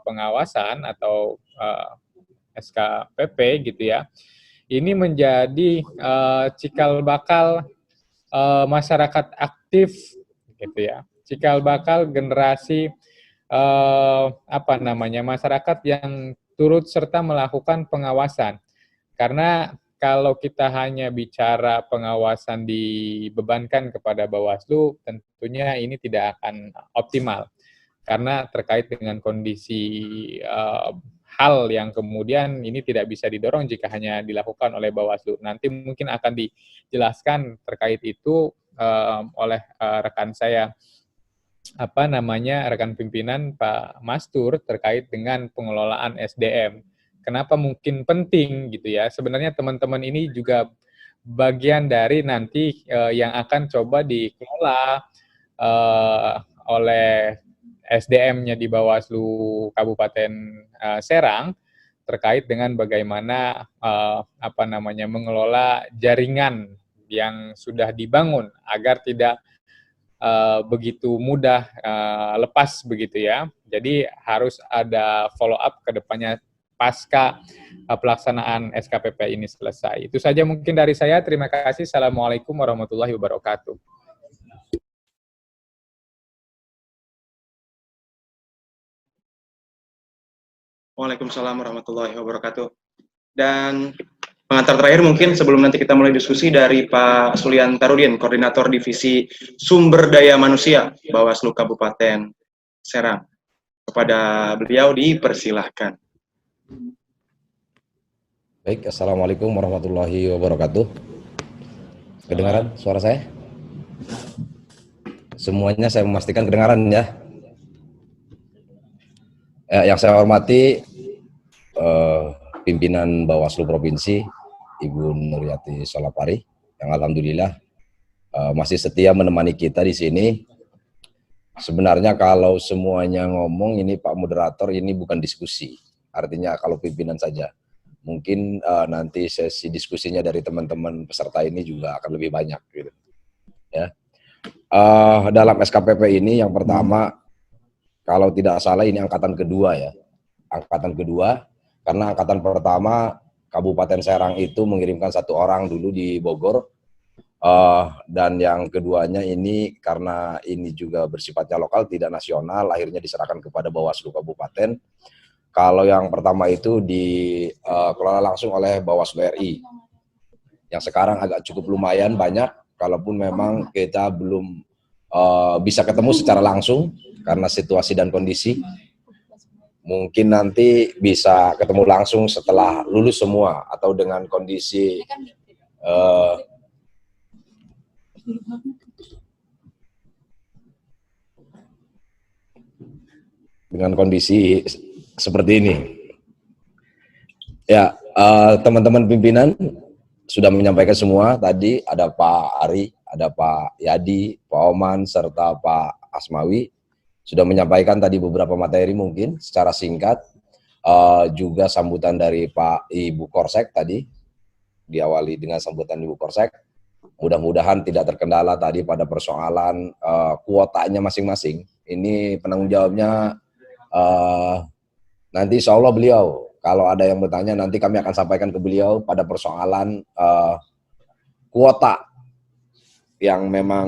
pengawasan atau SKPP gitu ya, ini menjadi cikal bakal masyarakat aktif gitu ya, cikal bakal generasi masyarakat yang turut serta melakukan pengawasan. Karena kalau kita hanya bicara pengawasan dibebankan kepada Bawaslu, tentunya ini tidak akan optimal. Karena terkait dengan kondisi hal yang kemudian ini tidak bisa didorong jika hanya dilakukan oleh Bawaslu. Nanti mungkin akan dijelaskan terkait itu oleh rekan saya, rekan pimpinan Pak Mastur terkait dengan pengelolaan SDM. Kenapa mungkin penting gitu ya? Sebenarnya teman-teman ini juga bagian dari nanti yang akan coba dikelola oleh SDM-nya di Bawaslu Kabupaten Serang terkait dengan bagaimana mengelola jaringan yang sudah dibangun agar tidak begitu mudah lepas begitu ya. Jadi harus ada follow up ke depannya pasca pelaksanaan SKPP ini selesai. Itu saja mungkin dari saya. Terima kasih. Assalamualaikum warahmatullahi wabarakatuh. Waalaikumsalam warahmatullahi wabarakatuh. Dan pengantar terakhir mungkin sebelum nanti kita mulai diskusi dari Pak Sulian Tarudin, Koordinator Divisi Sumber Daya Manusia Bawaslu Kabupaten Serang. Kepada beliau dipersilahkan. Baik, Assalamualaikum warahmatullahi wabarakatuh. Kedengaran suara saya? Semuanya saya memastikan kedengaran ya. Yang saya hormati pimpinan Bawaslu Provinsi, Ibu Nuryati Solapari, yang alhamdulillah masih setia menemani kita di sini. Sebenarnya kalau semuanya ngomong ini Pak Moderator, ini bukan diskusi. Artinya kalau pimpinan saja. Mungkin nanti sesi diskusinya dari teman-teman peserta ini juga akan lebih banyak gitu. Ya. Dalam SKPP ini yang pertama, kalau tidak salah ini angkatan kedua ya. Angkatan kedua, karena angkatan pertama Kabupaten Serang itu mengirimkan 1 orang dulu di Bogor. Dan yang keduanya ini karena ini juga bersifatnya lokal, tidak nasional, akhirnya diserahkan kepada Bawaslu Kabupaten. Kalau yang pertama itu dikelola langsung oleh Bawaslu RI, yang sekarang agak cukup lumayan banyak, kalaupun memang kita belum bisa ketemu secara langsung karena situasi dan kondisi. Mungkin nanti bisa ketemu langsung setelah lulus semua atau dengan kondisi seperti ini. Ya, teman-teman pimpinan sudah menyampaikan semua. Tadi ada Pak Ari, ada Pak Yadi, Pak Oman, serta Pak Asmawi. Sudah menyampaikan tadi beberapa materi mungkin secara singkat. Juga sambutan dari Pak Ibu Korsek tadi. Diawali dengan sambutan Ibu Korsek. Mudah-mudahan tidak terkendala tadi pada persoalan kuotanya masing-masing. Ini penanggung jawabnya nanti insya Allah beliau, kalau ada yang bertanya nanti kami akan sampaikan ke beliau pada persoalan kuota yang memang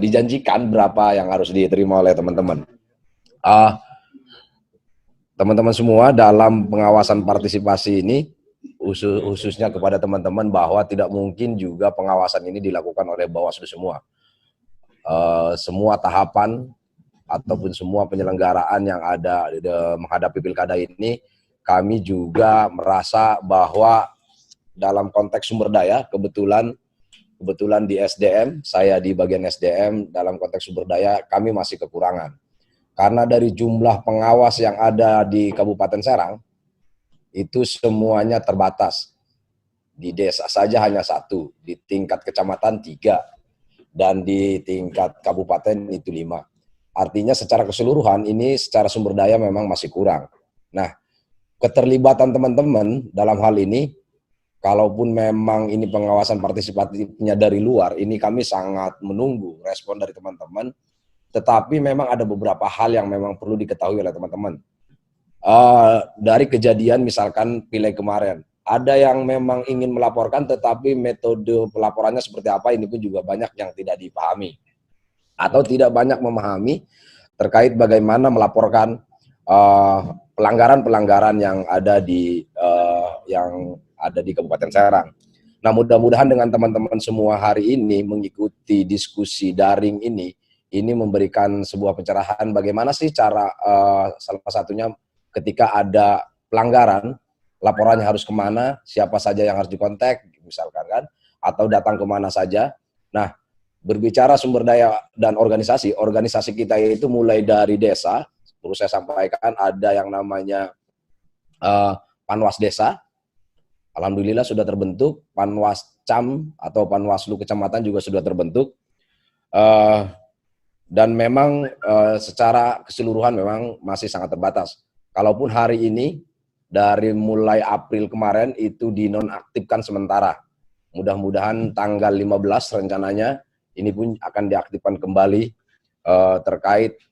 dijanjikan berapa yang harus diterima oleh teman-teman. Teman-teman semua dalam pengawasan partisipasi ini, khususnya kepada teman-teman bahwa tidak mungkin juga pengawasan ini dilakukan oleh Bawaslu semua. Semua tahapan ataupun semua penyelenggaraan yang ada menghadapi pilkada ini, kami juga merasa bahwa dalam konteks sumber daya, kebetulan di SDM, saya di bagian SDM, dalam konteks sumber daya kami masih kekurangan. Karena dari jumlah pengawas yang ada di Kabupaten Serang, itu semuanya terbatas. Di desa saja hanya 1, di tingkat kecamatan 3, dan di tingkat kabupaten itu 5. Artinya secara keseluruhan ini secara sumber daya memang masih kurang. Nah, keterlibatan teman-teman dalam hal ini, kalaupun memang ini pengawasan partisipatifnya dari luar, ini kami sangat menunggu respon dari teman-teman, tetapi memang ada beberapa hal yang memang perlu diketahui oleh teman-teman. Dari kejadian misalkan pileg kemarin, ada yang memang ingin melaporkan tetapi metode pelaporannya seperti apa, ini pun juga banyak yang tidak dipahami atau tidak banyak memahami terkait bagaimana melaporkan pelanggaran-pelanggaran yang ada di Kabupaten Serang. Nah, mudah-mudahan dengan teman-teman semua hari ini mengikuti diskusi daring ini memberikan sebuah pencerahan bagaimana sih cara salah satunya ketika ada pelanggaran, laporannya harus kemana, siapa saja yang harus dikontak, misalkan kan, atau datang kemana saja. Nah, berbicara sumber daya dan organisasi kita itu mulai dari desa, perlu saya sampaikan ada yang namanya Panwas Desa, alhamdulillah sudah terbentuk, Panwas Cam atau Panwaslu Kecamatan juga sudah terbentuk, dan memang secara keseluruhan memang masih sangat terbatas. Kalaupun hari ini, dari mulai April kemarin itu dinonaktifkan sementara. Mudah-mudahan tanggal 15 rencananya, ini pun akan diaktifkan kembali terkait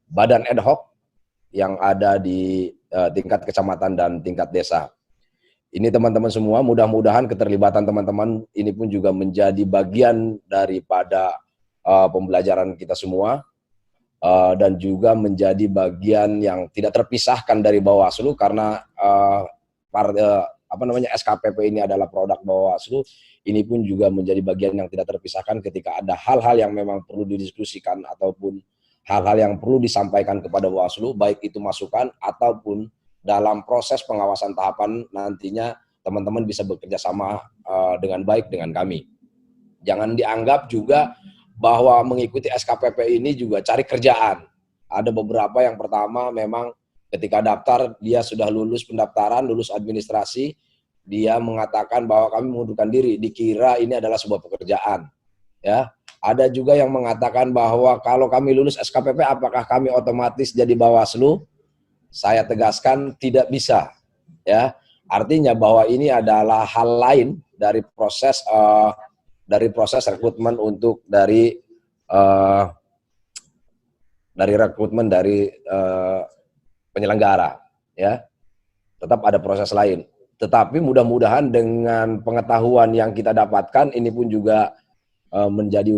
badan ad hoc yang ada di tingkat kecamatan dan tingkat desa. Ini teman-teman semua, mudah-mudahan keterlibatan teman-teman ini pun juga menjadi bagian daripada pembelajaran kita semua, dan juga menjadi bagian yang tidak terpisahkan dari Bawaslu karena SKPP ini adalah produk Bawaslu. Ini pun juga menjadi bagian yang tidak terpisahkan ketika ada hal-hal yang memang perlu didiskusikan ataupun hal-hal yang perlu disampaikan kepada Bawaslu, baik itu masukan ataupun dalam proses pengawasan tahapan nantinya teman-teman bisa bekerja sama dengan baik dengan kami. Jangan dianggap juga bahwa mengikuti SKPP ini juga cari kerjaan. Ada beberapa yang pertama memang ketika daftar dia sudah lulus pendaftaran, lulus administrasi, dia mengatakan bahwa kami mengundurkan diri, dikira ini adalah sebuah pekerjaan. Ya, ada juga yang mengatakan bahwa kalau kami lulus SKPP apakah kami otomatis jadi Bawaslu? Saya tegaskan tidak bisa. Ya, artinya bahwa ini adalah hal lain dari proses rekrutmen untuk dari rekrutmen dari penyelenggara, ya. Tetap ada proses lain. Tetapi mudah-mudahan dengan pengetahuan yang kita dapatkan ini pun juga menjadi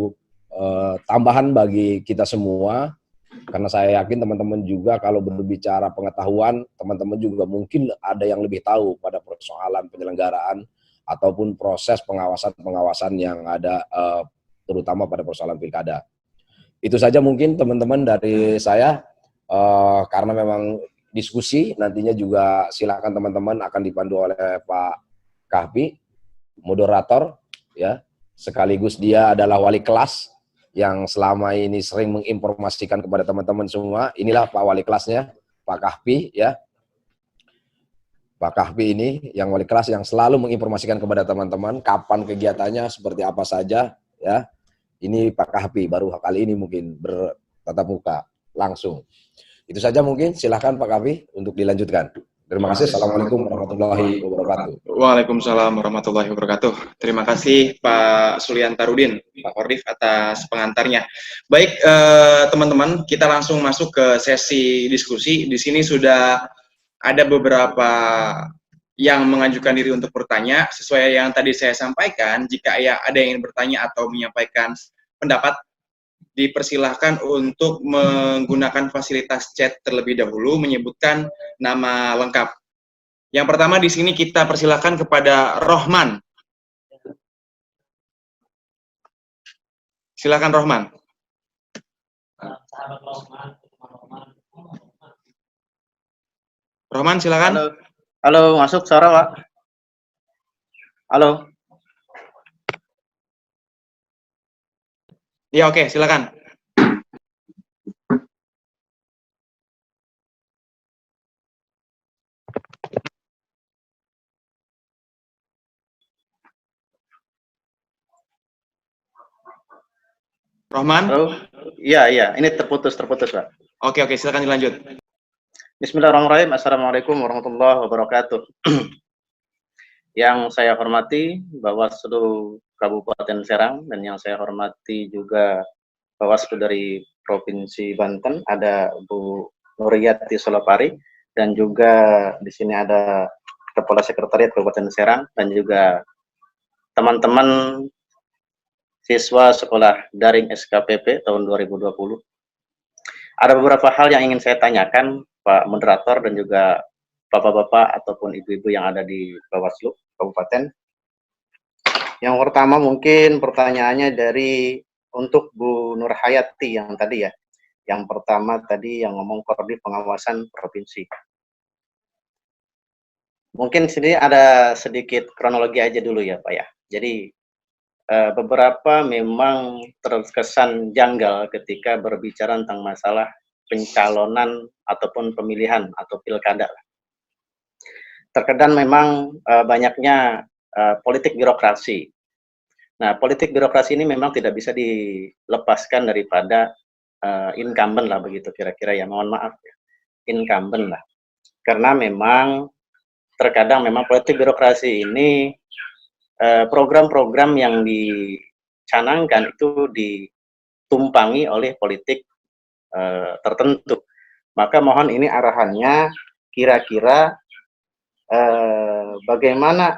tambahan bagi kita semua, karena saya yakin teman-teman juga kalau berbicara pengetahuan, teman-teman juga mungkin ada yang lebih tahu pada persoalan penyelenggaraan ataupun proses pengawasan yang ada terutama pada persoalan pilkada. Itu saja mungkin teman-teman dari saya, karena memang diskusi nantinya juga silakan teman-teman akan dipandu oleh Pak Kahfi, moderator, ya, sekaligus dia adalah wali kelas yang selama ini sering menginformasikan kepada teman-teman semua. Inilah Pak wali kelasnya, Pak Kahfi, ya. Pak Kahfi ini yang wali kelas yang selalu menginformasikan kepada teman-teman kapan kegiatannya, seperti apa saja, ya. Ini Pak Kahfi baru kali ini mungkin bertatap muka langsung. Itu saja mungkin, silahkan Pak Kahfi untuk dilanjutkan. Terima kasih. Assalamualaikum warahmatullahi wabarakatuh. Waalaikumsalam warahmatullahi wabarakatuh. Terima kasih Pak Suliantarudin, Pak Kordif atas pengantarnya. Baik teman-teman, kita langsung masuk ke sesi diskusi. Di sini sudah ada beberapa yang mengajukan diri untuk bertanya, sesuai yang tadi saya sampaikan, jika ada yang ingin bertanya atau menyampaikan pendapat, dipersilahkan untuk menggunakan fasilitas chat terlebih dahulu, menyebutkan nama lengkap. Yang pertama di sini kita persilahkan kepada Rohman. Silakan Rohman. Rohman, silakan. Halo, halo, masuk suara, Pak. Halo. Ya, oke, silakan. Rohman? Halo. Iya, ini terputus, Pak. Oke, silakan dilanjut. Bismillahirrahmanirrahim. Assalamualaikum warahmatullahi wabarakatuh. Yang saya hormati Bawaslu Kabupaten Serang, dan yang saya hormati juga Bawaslu dari Provinsi Banten, ada Bu Nuryati Solapari, dan juga di sini ada Kepala Sekretariat Kabupaten Serang, dan juga teman-teman siswa sekolah daring SKPP tahun 2020. Ada beberapa hal yang ingin saya tanyakan, Pak Moderator, dan juga bapak-bapak ataupun ibu-ibu yang ada di Bawaslu Kabupaten. Yang pertama mungkin pertanyaannya untuk Bu Nurhayati yang tadi ya. Yang pertama tadi yang ngomong Koordinasi Pengawasan Provinsi. Mungkin sini ada sedikit kronologi aja dulu ya Pak ya. Jadi beberapa memang terkesan janggal ketika berbicara tentang masalah pencalonan ataupun pemilihan atau pilkada. Terkadang memang banyaknya politik birokrasi. Nah, politik birokrasi ini memang tidak bisa dilepaskan daripada incumbent lah begitu kira-kira ya. Mohon maaf ya, incumbent lah. Karena memang terkadang memang politik birokrasi ini program-program yang dicanangkan itu ditumpangi oleh politik tertentu. Maka mohon ini arahannya kira-kira bagaimana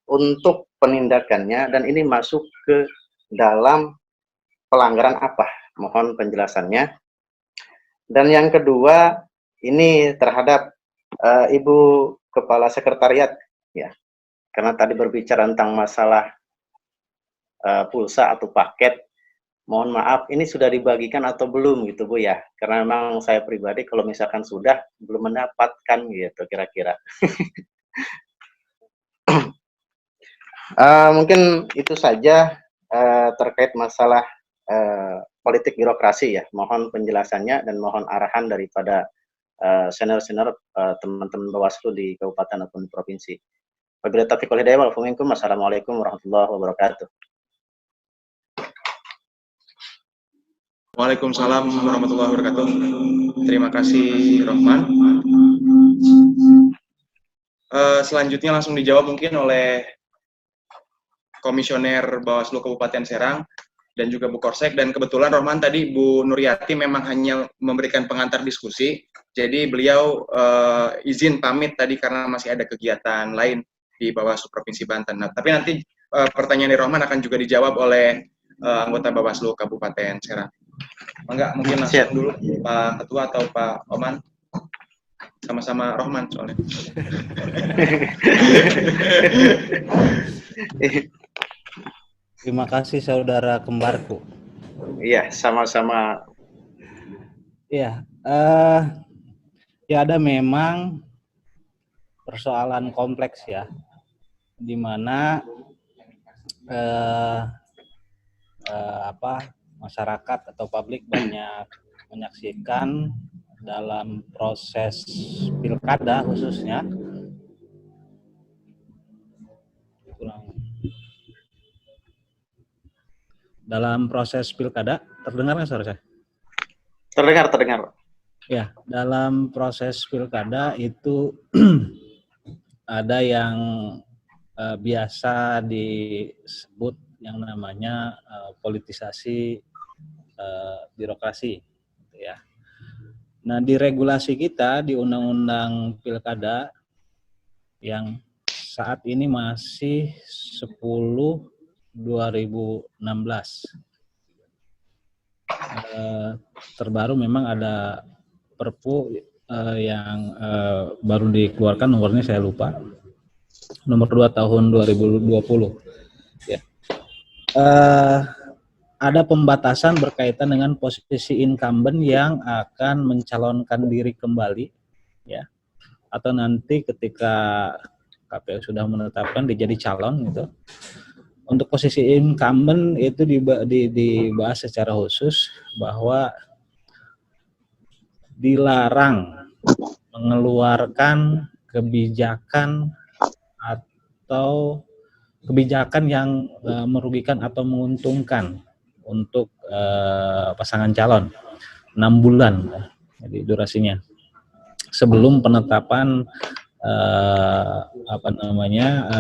untuk penindakannya, dan ini masuk ke dalam pelanggaran apa? Mohon penjelasannya. Dan yang kedua, ini terhadap Ibu Kepala Sekretariat ya. Karena tadi berbicara tentang masalah pulsa atau paket, mohon maaf, ini sudah dibagikan atau belum gitu Bu ya? Karena memang saya pribadi kalau misalkan sudah, belum mendapatkan gitu kira-kira. Mungkin itu saja terkait masalah politik birokrasi ya. Mohon penjelasannya dan mohon arahan daripada senior-senior teman-teman Bawaslu di kabupaten ataupun di provinsi. Wabillahi taufiq wal hidayah. Wassalamualaikum warahmatullahi wabarakatuh. Waalaikumsalam warahmatullahi wabarakatuh. Terima kasih Rohman. Selanjutnya langsung dijawab mungkin oleh Komisioner Bawaslu Kabupaten Serang dan juga Bu Korsek. Dan kebetulan Rohman tadi Bu Nuryati memang hanya memberikan pengantar diskusi, jadi beliau izin pamit tadi karena masih ada kegiatan lain di Bawaslu Provinsi Banten. Nah, tapi nanti pertanyaan dari Rohman akan juga dijawab oleh anggota Bawaslu Kabupaten Serang. Enggak, mungkin langsung dulu Pak Ketua atau Pak Oman. Sama-sama Rohman soalnya. Terima kasih saudara kembarku. Iya, sama-sama. Iya, ya ada memang persoalan kompleks ya, di mana masyarakat atau publik banyak menyaksikan dalam proses pilkada khususnya. Dalam proses pilkada, terdengar nggak suara saya? Terdengar. Ya, dalam proses pilkada itu ada yang biasa disebut yang namanya politisasi birokrasi, gitu ya. Nah, di regulasi kita di Undang-Undang Pilkada yang saat ini masih 10/2016. Terbaru memang ada Perpu yang baru dikeluarkan, nomornya saya lupa, nomor 2 tahun 2020. Ya. Ada pembatasan berkaitan dengan posisi incumbent yang akan mencalonkan diri kembali, ya, atau nanti ketika KPU sudah menetapkan dia jadi calon gitu. Untuk posisi incumbent itu dibahas secara khusus bahwa dilarang mengeluarkan kebijakan atau kebijakan yang merugikan atau menguntungkan untuk pasangan calon 6 bulan, jadi durasinya sebelum penetapan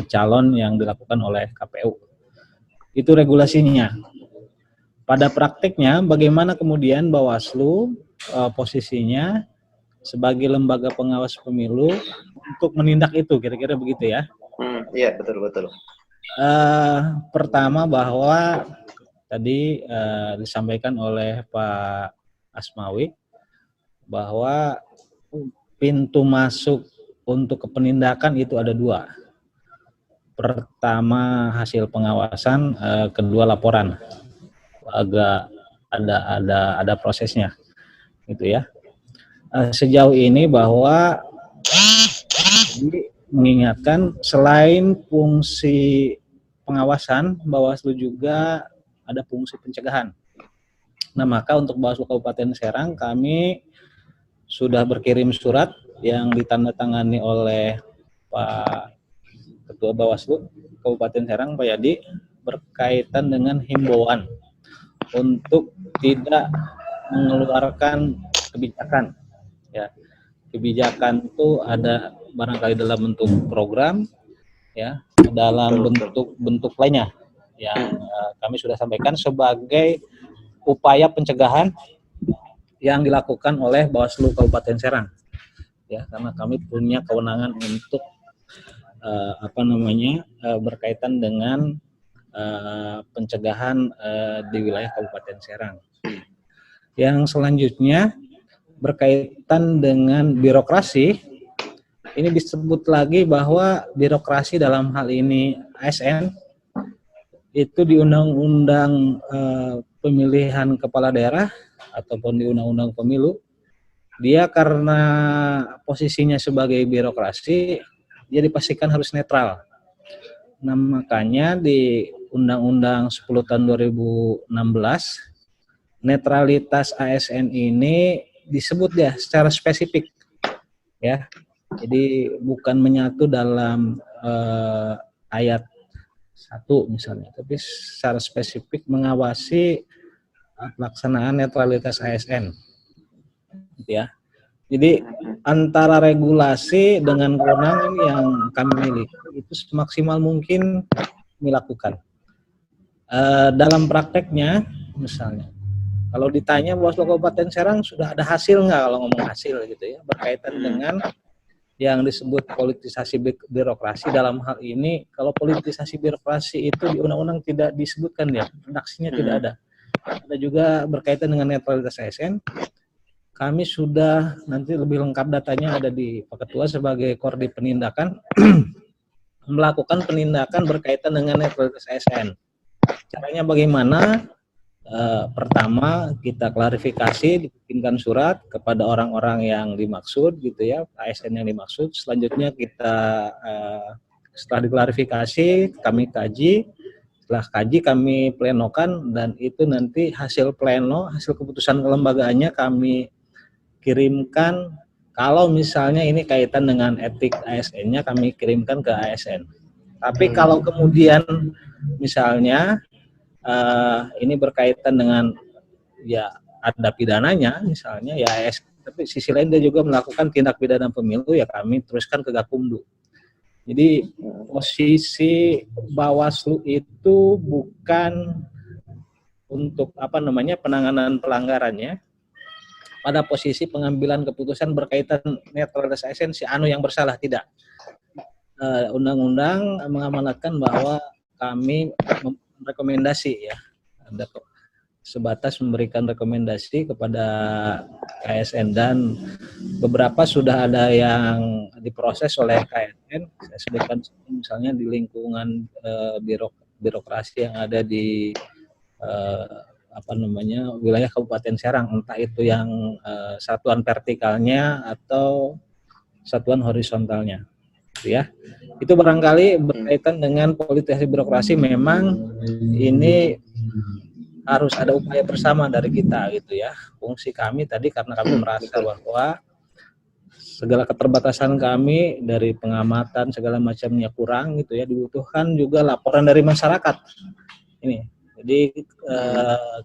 calon yang dilakukan oleh KPU. Itu regulasinya. Pada praktiknya, bagaimana kemudian Bawaslu posisinya sebagai lembaga pengawas pemilu untuk menindak itu, kira-kira begitu ya? Iya, betul. Pertama bahwa tadi disampaikan oleh Pak Asmawi bahwa pintu masuk untuk ke penindakan itu ada 2. Pertama hasil pengawasan, kedua laporan. Agak ada prosesnya, gitu ya. Sejauh ini bahwa mengingatkan selain fungsi pengawasan, Bawaslu juga ada fungsi pencegahan. Nah, maka untuk Bawaslu Kabupaten Serang kami sudah berkirim surat yang ditandatangani oleh Pak Ketua Bawaslu Kabupaten Serang, Pak Yadi, berkaitan dengan himbauan untuk tidak mengeluarkan kebijakan. Ya, kebijakan itu ada barangkali dalam bentuk program, ya, dalam bentuk lainnya. Yang kami sudah sampaikan sebagai upaya pencegahan yang dilakukan oleh Bawaslu Kabupaten Serang. Ya, karena kami punya kewenangan untuk berkaitan dengan pencegahan di wilayah Kabupaten Serang. Yang selanjutnya berkaitan dengan birokrasi, ini disebut lagi bahwa birokrasi dalam hal ini ASN itu di Undang-Undang Pemilihan Kepala Daerah ataupun di Undang-Undang Pemilu, dia karena posisinya sebagai birokrasi, dia dipastikan harus netral. Nah, makanya di Undang-Undang 10 tahun 2016, netralitas ASN ini disebut ya secara spesifik, ya. Jadi bukan menyatu dalam ayat 1 misalnya, tapi secara spesifik mengawasi pelaksanaan netralitas ASN, ya. Jadi antara regulasi dengan kewenangan yang kami miliki itu semaksimal mungkin dilakukan. Dalam prakteknya, misalnya, kalau ditanya Bawaslu Kabupaten Serang sudah ada hasil nggak, kalau ngomong hasil gitu ya, berkaitan dengan yang disebut politisasi birokrasi. Dalam hal ini, kalau politisasi birokrasi itu di undang-undang tidak disebutkan ya, redaksinya tidak ada. Ada juga berkaitan dengan netralitas ASN. Kami sudah, nanti lebih lengkap datanya ada di Pak Ketua sebagai koordinator penindakan, melakukan penindakan berkaitan dengan netralitas ASN. Caranya bagaimana? Pertama, kita klarifikasi, dibikinkan surat kepada orang-orang yang dimaksud, gitu ya, ASN yang dimaksud. Selanjutnya kita setelah diklarifikasi, kami kaji. Setelah kaji, kami plenokan, dan itu nanti hasil pleno, hasil keputusan kelembagaannya kami kirimkan. Kalau misalnya ini kaitan dengan etik ASN-nya, kami kirimkan ke ASN. Tapi kalau kemudian misalnya ini berkaitan dengan ya ada pidananya, misalnya ya ASN, tapi sisi lain dia juga melakukan tindak pidana pemilu, ya kami teruskan ke Gakumdu. Jadi posisi Bawaslu itu bukan untuk penanganan pelanggarannya, pada posisi pengambilan keputusan berkaitan netralitas ASN si anu yang bersalah, tidak. undang-undang mengamanatkan bahwa kami rekomendasi ya, ada sebatas memberikan rekomendasi kepada KSN dan beberapa sudah ada yang diproses oleh KSN. Saya sebutkan misalnya di lingkungan birokrasi yang ada di wilayah Kabupaten Serang, entah itu yang satuan vertikalnya atau satuan horizontalnya, ya. Itu barangkali berkaitan dengan politisasi birokrasi. Memang ini harus ada upaya bersama dari kita gitu ya. Fungsi kami tadi karena kami merasa bahwa segala keterbatasan kami dari pengamatan segala macamnya kurang gitu ya, dibutuhkan juga laporan dari masyarakat. Ini. Jadi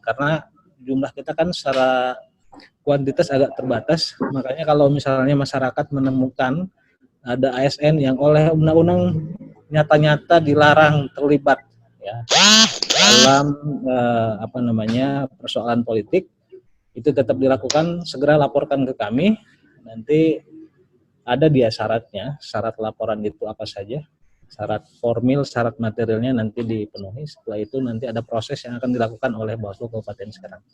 karena jumlah kita kan secara kuantitas agak terbatas, makanya kalau misalnya masyarakat menemukan ada ASN yang oleh undang-undang nyata-nyata dilarang terlibat ya dalam persoalan politik, itu tetap dilakukan, segera laporkan ke kami. Nanti ada dia syaratnya, syarat laporan itu apa saja, syarat formil, syarat materialnya nanti dipenuhi. Setelah itu nanti ada proses yang akan dilakukan oleh Bawaslu Kabupaten Serang.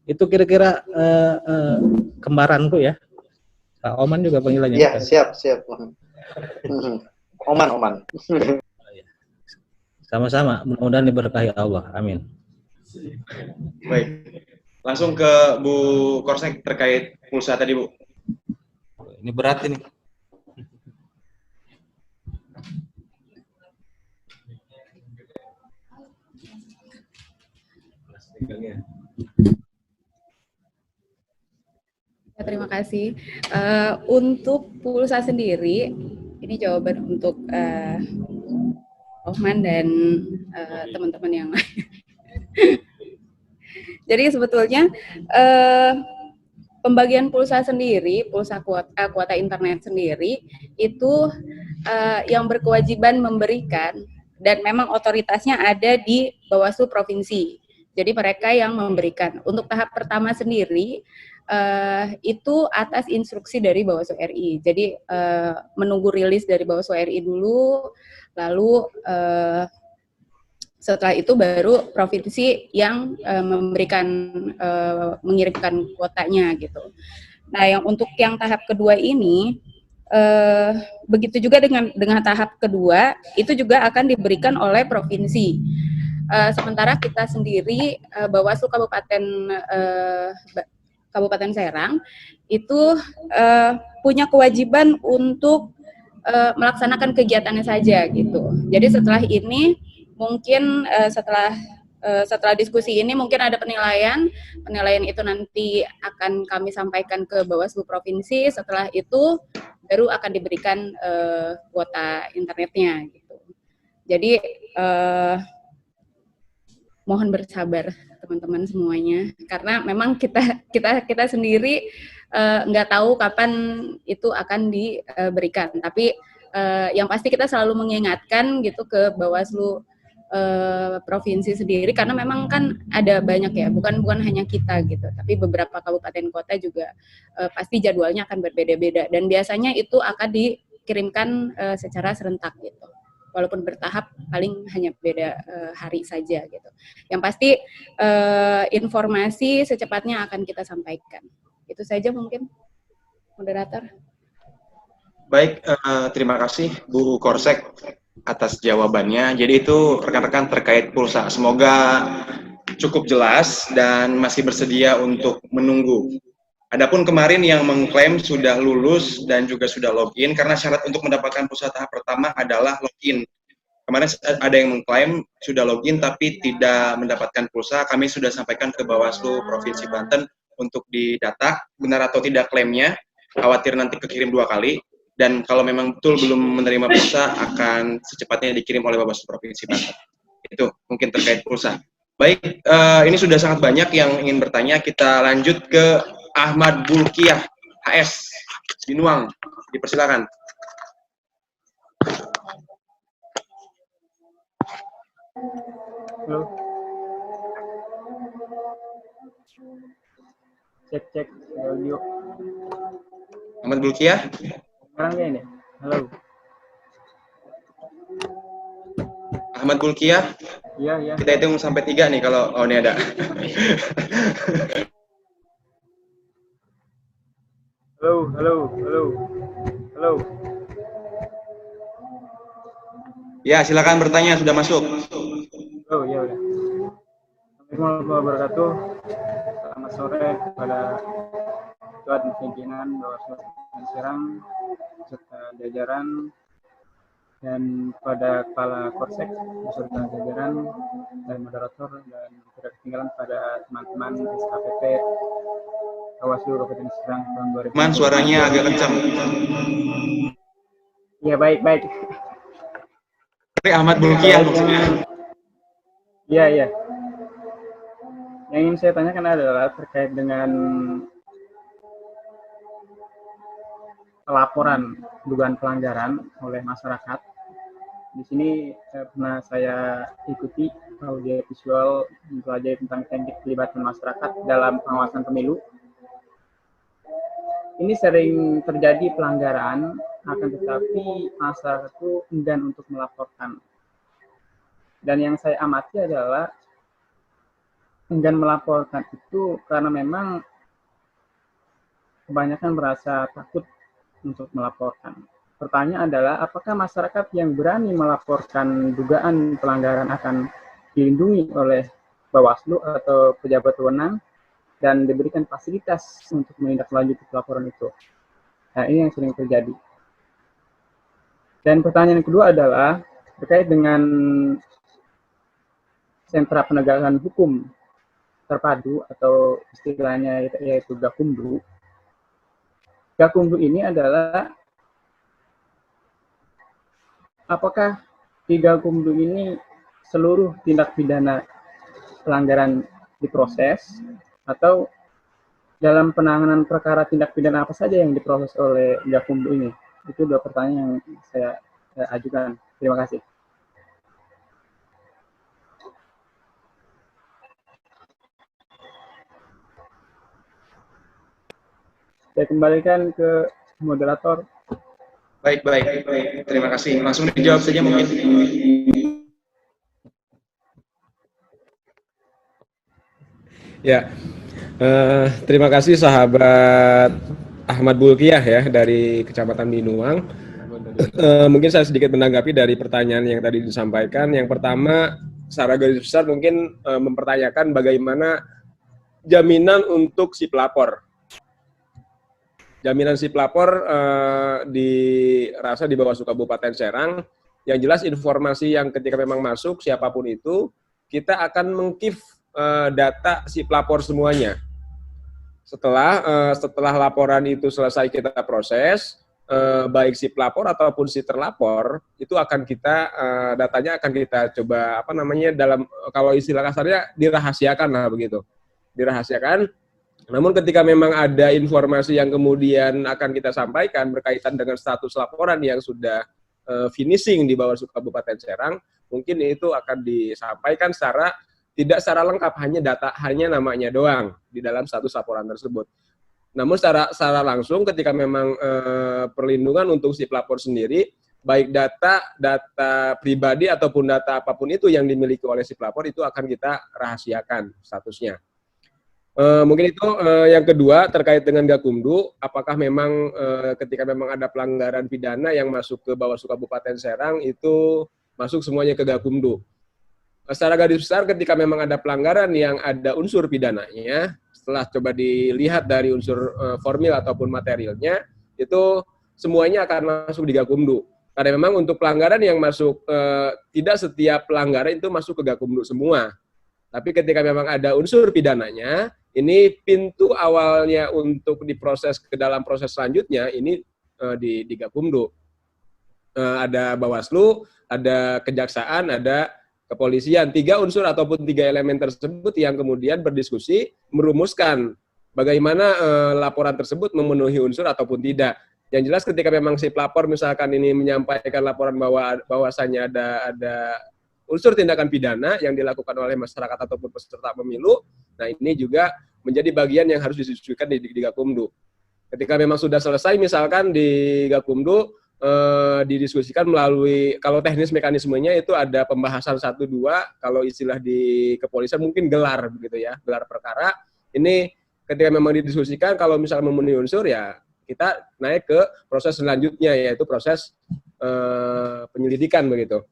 Itu kira-kira kembaranku ya. Pak Oman juga panggilannya. Iya, siap. Oman. Sama-sama, mudah-mudahan diberkahi Allah. Amin. Baik. Langsung ke Bu Korsek terkait pulsa tadi, Bu. Ini berat ini. Ya, terima kasih. Untuk pulsa sendiri, ini jawaban untuk Rohman dan teman-teman yang lain. Jadi sebetulnya pembagian pulsa sendiri, pulsa kuota internet sendiri itu yang berkewajiban memberikan, dan memang otoritasnya ada di Bawaslu Provinsi. Jadi mereka yang memberikan. Untuk tahap pertama sendiri itu atas instruksi dari Bawaslu RI. Jadi menunggu rilis dari Bawaslu RI dulu, lalu setelah itu baru provinsi yang mengirimkan kuotanya gitu. Nah, yang untuk yang tahap kedua ini, begitu juga dengan tahap kedua itu juga akan diberikan oleh provinsi. Sementara kita sendiri Bawaslu Kabupaten Serang itu punya kewajiban untuk melaksanakan kegiatannya saja gitu. Jadi setelah ini mungkin setelah diskusi ini mungkin ada penilaian itu nanti akan kami sampaikan ke Bawaslu Provinsi. Setelah itu baru akan diberikan kuota internetnya gitu. Jadi mohon bersabar teman-teman semuanya, karena memang kita sendiri nggak tahu kapan itu akan diberikan. Tapi yang pasti kita selalu mengingatkan gitu ke Bawaslu provinsi sendiri, karena memang kan ada banyak ya, bukan hanya kita gitu, tapi beberapa kabupaten kota juga pasti jadwalnya akan berbeda-beda, dan biasanya itu akan dikirimkan secara serentak gitu, walaupun bertahap, paling hanya beda hari saja gitu. Yang pasti informasi secepatnya akan kita sampaikan. Itu saja mungkin, moderator. Baik, terima kasih Bu Korsek atas jawabannya. Jadi itu rekan-rekan terkait pulsa. Semoga cukup jelas dan masih bersedia untuk menunggu. Adapun kemarin yang mengklaim sudah lulus dan juga sudah login, karena syarat untuk mendapatkan pulsa tahap pertama adalah login. Kemarin ada yang mengklaim sudah login tapi tidak mendapatkan pulsa. Kami sudah sampaikan ke Bawaslu Provinsi Banten untuk didata benar atau tidak klaimnya. Khawatir nanti kekirim 2 kali. Dan kalau memang betul belum menerima pulsa, akan secepatnya dikirim oleh Bawaslu Provinsi Banten. Itu mungkin terkait pulsa. Baik, ini sudah sangat banyak yang ingin bertanya. Kita lanjut ke Ahmad Bulkiah, HS, Binuang. Dipersilakan. Halo. Cek audio. Ahmad Bulkiah. Sekarang ini. Halo. Ahmad Bulkiah. Iya, iya. Kita hitung sampai 3 nih kalau ini ada. Halo, halo, halo. Halo. Ya, silakan bertanya, sudah masuk. Oh, iya udah. Assalamualaikum warahmatullahi wabarakatuh. Selamat sore kepada Ketua dan Pimpinan Bawaslu Kabupaten Serang beserta jajaran dan kepada Kepala Korsek beserta jajaran dan moderator, dan tidak ketinggalan pada teman-teman SKPP Bawaslu Kabupaten Serang tahun 2020. Man, suaranya agak kencang. Iya, baik. Ahmad Bulkiah maksudnya. Iya, iya. Yang ingin saya tanyakan adalah terkait dengan laporan dugaan pelanggaran oleh masyarakat. Di sini pernah saya ikuti audio visual mempelajari tentang teknik pelibatan masyarakat dalam pengawasan pemilu. Ini sering terjadi pelanggaran, akan tetapi masyarakat itu enggan untuk melaporkan. Dan yang saya amati adalah enggan melaporkan itu karena memang kebanyakan merasa takut untuk melaporkan. Pertanyaan adalah, apakah masyarakat yang berani melaporkan dugaan pelanggaran akan dilindungi oleh Bawaslu atau pejabat wewenang dan diberikan fasilitas untuk menindaklanjuti laporan itu? Nah, ini yang sering terjadi. Dan pertanyaan kedua adalah terkait dengan sentra penegakan hukum terpadu atau istilahnya yaitu Gakumdu. Gakumdu ini adalah, apakah di Gakumdu ini seluruh tindak pidana pelanggaran diproses, atau dalam penanganan perkara tindak pidana apa saja yang diproses oleh Gakumdu ini? Itu dua pertanyaan yang saya ajukan. Terima kasih. Saya kembalikan ke moderator. Baik. Terima kasih. Langsung dijawab saja mungkin. Ya, terima kasih sahabat Ahmad Bulkiah ya dari Kecamatan Binuang. Mungkin saya sedikit menanggapi dari pertanyaan yang tadi disampaikan. Yang pertama, secara garis besar mungkin mempertanyakan bagaimana jaminan untuk si pelapor. Jaminan si pelapor dirasa di Bawaslu Kabupaten Serang. Yang jelas informasi yang ketika memang masuk siapapun itu, kita akan mengkeep data si pelapor semuanya. Setelah laporan itu selesai kita proses, baik si pelapor ataupun si terlapor itu akan kita datanya akan kita coba dalam, kalau istilah kasarnya, dirahasiakan lah begitu, dirahasiakan. Namun ketika memang ada informasi yang kemudian akan kita sampaikan berkaitan dengan status laporan yang sudah finishing di Bawaslu Kabupaten Serang, mungkin itu akan disampaikan tidak secara lengkap, hanya namanya doang di dalam status laporan tersebut. Namun secara langsung ketika memang perlindungan untuk si pelapor sendiri, baik data pribadi ataupun data apapun itu yang dimiliki oleh si pelapor itu akan kita rahasiakan statusnya. Mungkin itu yang kedua terkait dengan Gakumdu, apakah memang ketika memang ada pelanggaran pidana yang masuk ke Bawaslu Kabupaten Serang itu masuk semuanya ke Gakumdu. Secara garis besar ketika memang ada pelanggaran yang ada unsur pidananya, setelah coba dilihat dari unsur formil ataupun materialnya, itu semuanya akan masuk di Gakumdu. Karena memang untuk pelanggaran yang masuk, tidak setiap pelanggaran itu masuk ke Gakumdu semua. Tapi ketika memang ada unsur pidananya, ini pintu awalnya untuk diproses ke dalam proses selanjutnya, ini di Gakumdu. Ada Bawaslu, ada Kejaksaan, ada Kepolisian. 3 unsur ataupun 3 elemen tersebut yang kemudian berdiskusi, merumuskan bagaimana laporan tersebut memenuhi unsur ataupun tidak. Yang jelas ketika memang si pelapor misalkan ini menyampaikan laporan bahwasanya ada unsur tindakan pidana yang dilakukan oleh masyarakat ataupun peserta pemilu, nah ini juga menjadi bagian yang harus disesuaikan di Gakumdu. Ketika memang sudah selesai misalkan di Gakumdu, didiskusikan melalui, kalau teknis mekanismenya itu ada pembahasan 1-2, kalau istilah di kepolisian mungkin gelar begitu ya, gelar perkara. Ini ketika memang didiskusikan, kalau misalnya memenuhi unsur ya kita naik ke proses selanjutnya, yaitu proses penyelidikan begitu.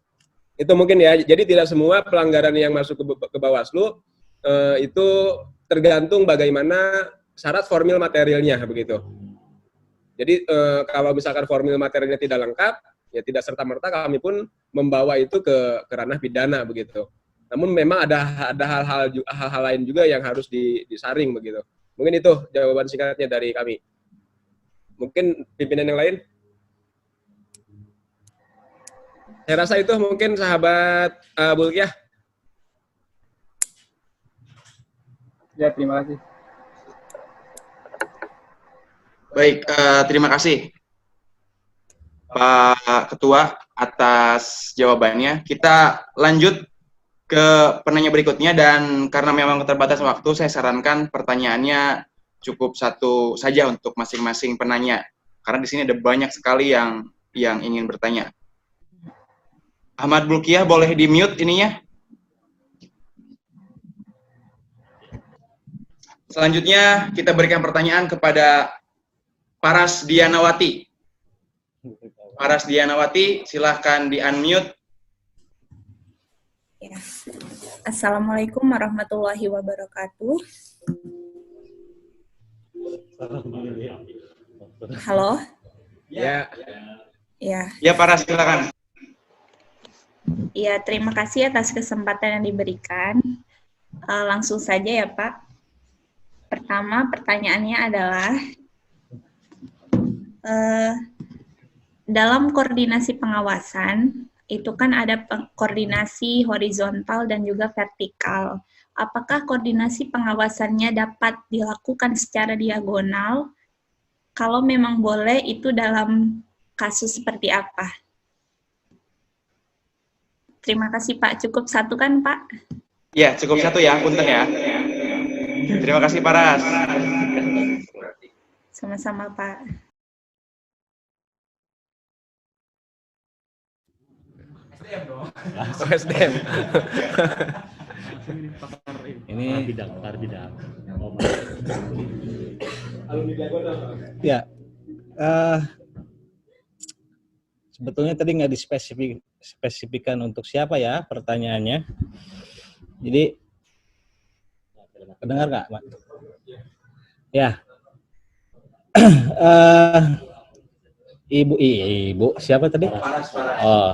Itu mungkin ya. Jadi tidak semua pelanggaran yang masuk ke Bawaslu itu tergantung bagaimana syarat formil materialnya begitu. Jadi kalau misalkan formil materialnya tidak lengkap, ya tidak serta-merta kami pun membawa itu ke ranah pidana begitu. Namun memang ada hal-hal lain juga yang harus disaring begitu. Mungkin itu jawaban singkatnya dari kami. Mungkin pimpinan yang lain? Saya rasa itu mungkin sahabat Bulkiah. Ya, terima kasih. Baik, terima kasih Pak Ketua atas jawabannya. Kita lanjut ke penanya berikutnya, dan karena memang keterbatasan waktu, saya sarankan pertanyaannya cukup satu saja untuk masing-masing penanya, karena di sini ada banyak sekali yang ingin bertanya. Ahmad Bulkiah, boleh di-mute ininya. Selanjutnya kita berikan pertanyaan kepada Paras Dianawati. Paras Dianawati, silahkan di-unmute. Ya. Assalamualaikum warahmatullahi wabarakatuh. Halo? Ya. Ya. Ya, Paras, silakan. Ya, terima kasih atas kesempatan yang diberikan. Langsung saja ya, Pak. Pertama, pertanyaannya adalah, dalam koordinasi pengawasan, itu kan ada koordinasi horizontal dan juga vertikal. Apakah koordinasi pengawasannya dapat dilakukan secara diagonal? Kalau memang boleh, itu dalam kasus seperti apa? Terima kasih, Pak. Cukup satu kan, Pak? Ya, cukup satu ya, punten ya. Terima kasih, Paras. Sama-sama, Pak. SDM. Ini ya, sebetulnya tadi nggak dispesifikkan untuk siapa ya pertanyaannya. Jadi kedengar nggak, Pak? Ya. Ibu siapa tadi? Oh,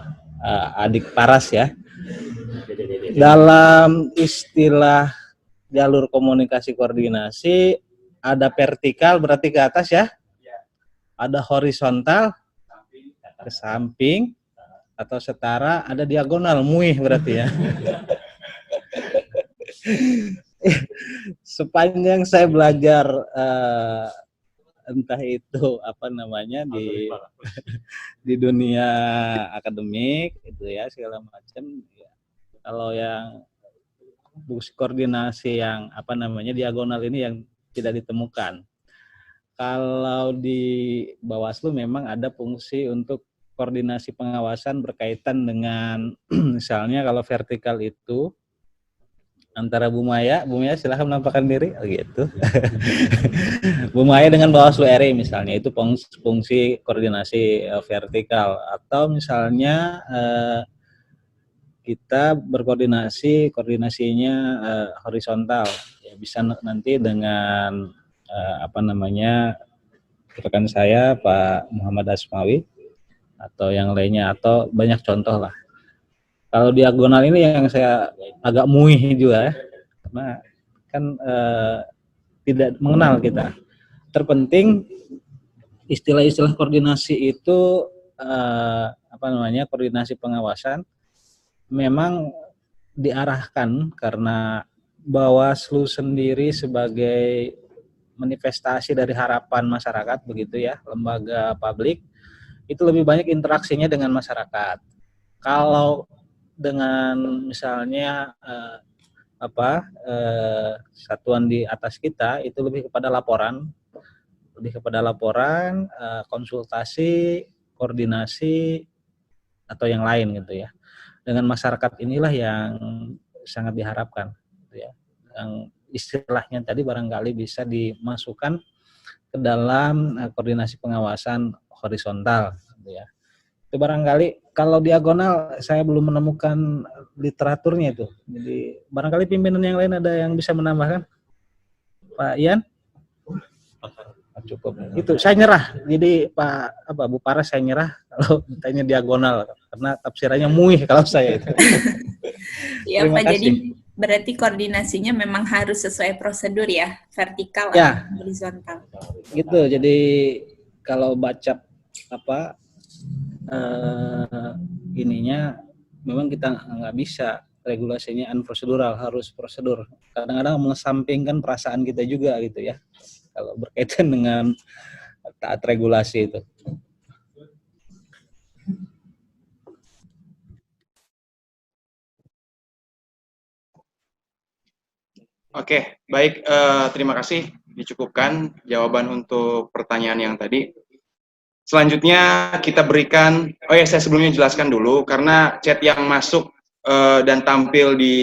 adik Paras ya. Dalam istilah jalur komunikasi koordinasi, ada vertikal berarti ke atas ya, ada horizontal ke samping atau setara, ada diagonal muih berarti ya. Sepanjang saya belajar entah itu apa namanya di dunia akademik itu ya segala macam ya, kalau yang fungsi koordinasi yang apa namanya diagonal ini yang tidak ditemukan. Kalau di Bawaslu memang ada fungsi untuk koordinasi pengawasan berkaitan dengan misalnya kalau vertikal itu antara Bu Maya silahkan menampakkan diri, gitu. Bu Maya dengan Bawaslu RI misalnya, itu fungsi koordinasi vertikal. Atau misalnya kita koordinasinya horizontal, ya bisa nanti dengan apa namanya rekan saya Pak Muhammad Asmawi atau yang lainnya, atau banyak contoh lah. Kalau diagonal ini yang saya agak muih juga ya, karena kan tidak mengenal kita. Terpenting istilah-istilah koordinasi itu apa namanya koordinasi pengawasan memang diarahkan karena Bawaslu sendiri sebagai manifestasi dari harapan masyarakat begitu ya, lembaga publik itu lebih banyak interaksinya dengan masyarakat. Kalau dengan misalnya satuan di atas kita itu lebih kepada laporan, konsultasi, koordinasi atau yang lain gitu ya. Dengan masyarakat inilah yang sangat diharapkan gitu ya. Yang istilahnya tadi barangkali bisa dimasukkan ke dalam koordinasi pengawasan horizontal gitu ya. Itu barangkali kalau diagonal saya belum menemukan literaturnya itu. Jadi barangkali pimpinan yang lain ada yang bisa menambahkan? Pak Ian? Cukup. Itu saya nyerah. Jadi Bu Paras saya nyerah kalau tanya diagonal karena tafsirannya muih kalau saya itu. Ya Pak, jadi berarti koordinasinya memang harus sesuai prosedur ya, vertikal ya, atau horizontal. Gitu. Jadi kalau baca ininya memang kita nggak bisa regulasinya unprocedural, harus prosedur. Kadang-kadang mengesampingkan perasaan kita juga gitu ya. Kalau berkaitan dengan taat regulasi itu. Oke, baik. Terima kasih. Dicukupkan jawaban untuk pertanyaan yang tadi. Selanjutnya kita berikan, saya sebelumnya jelaskan dulu, karena chat yang masuk dan tampil di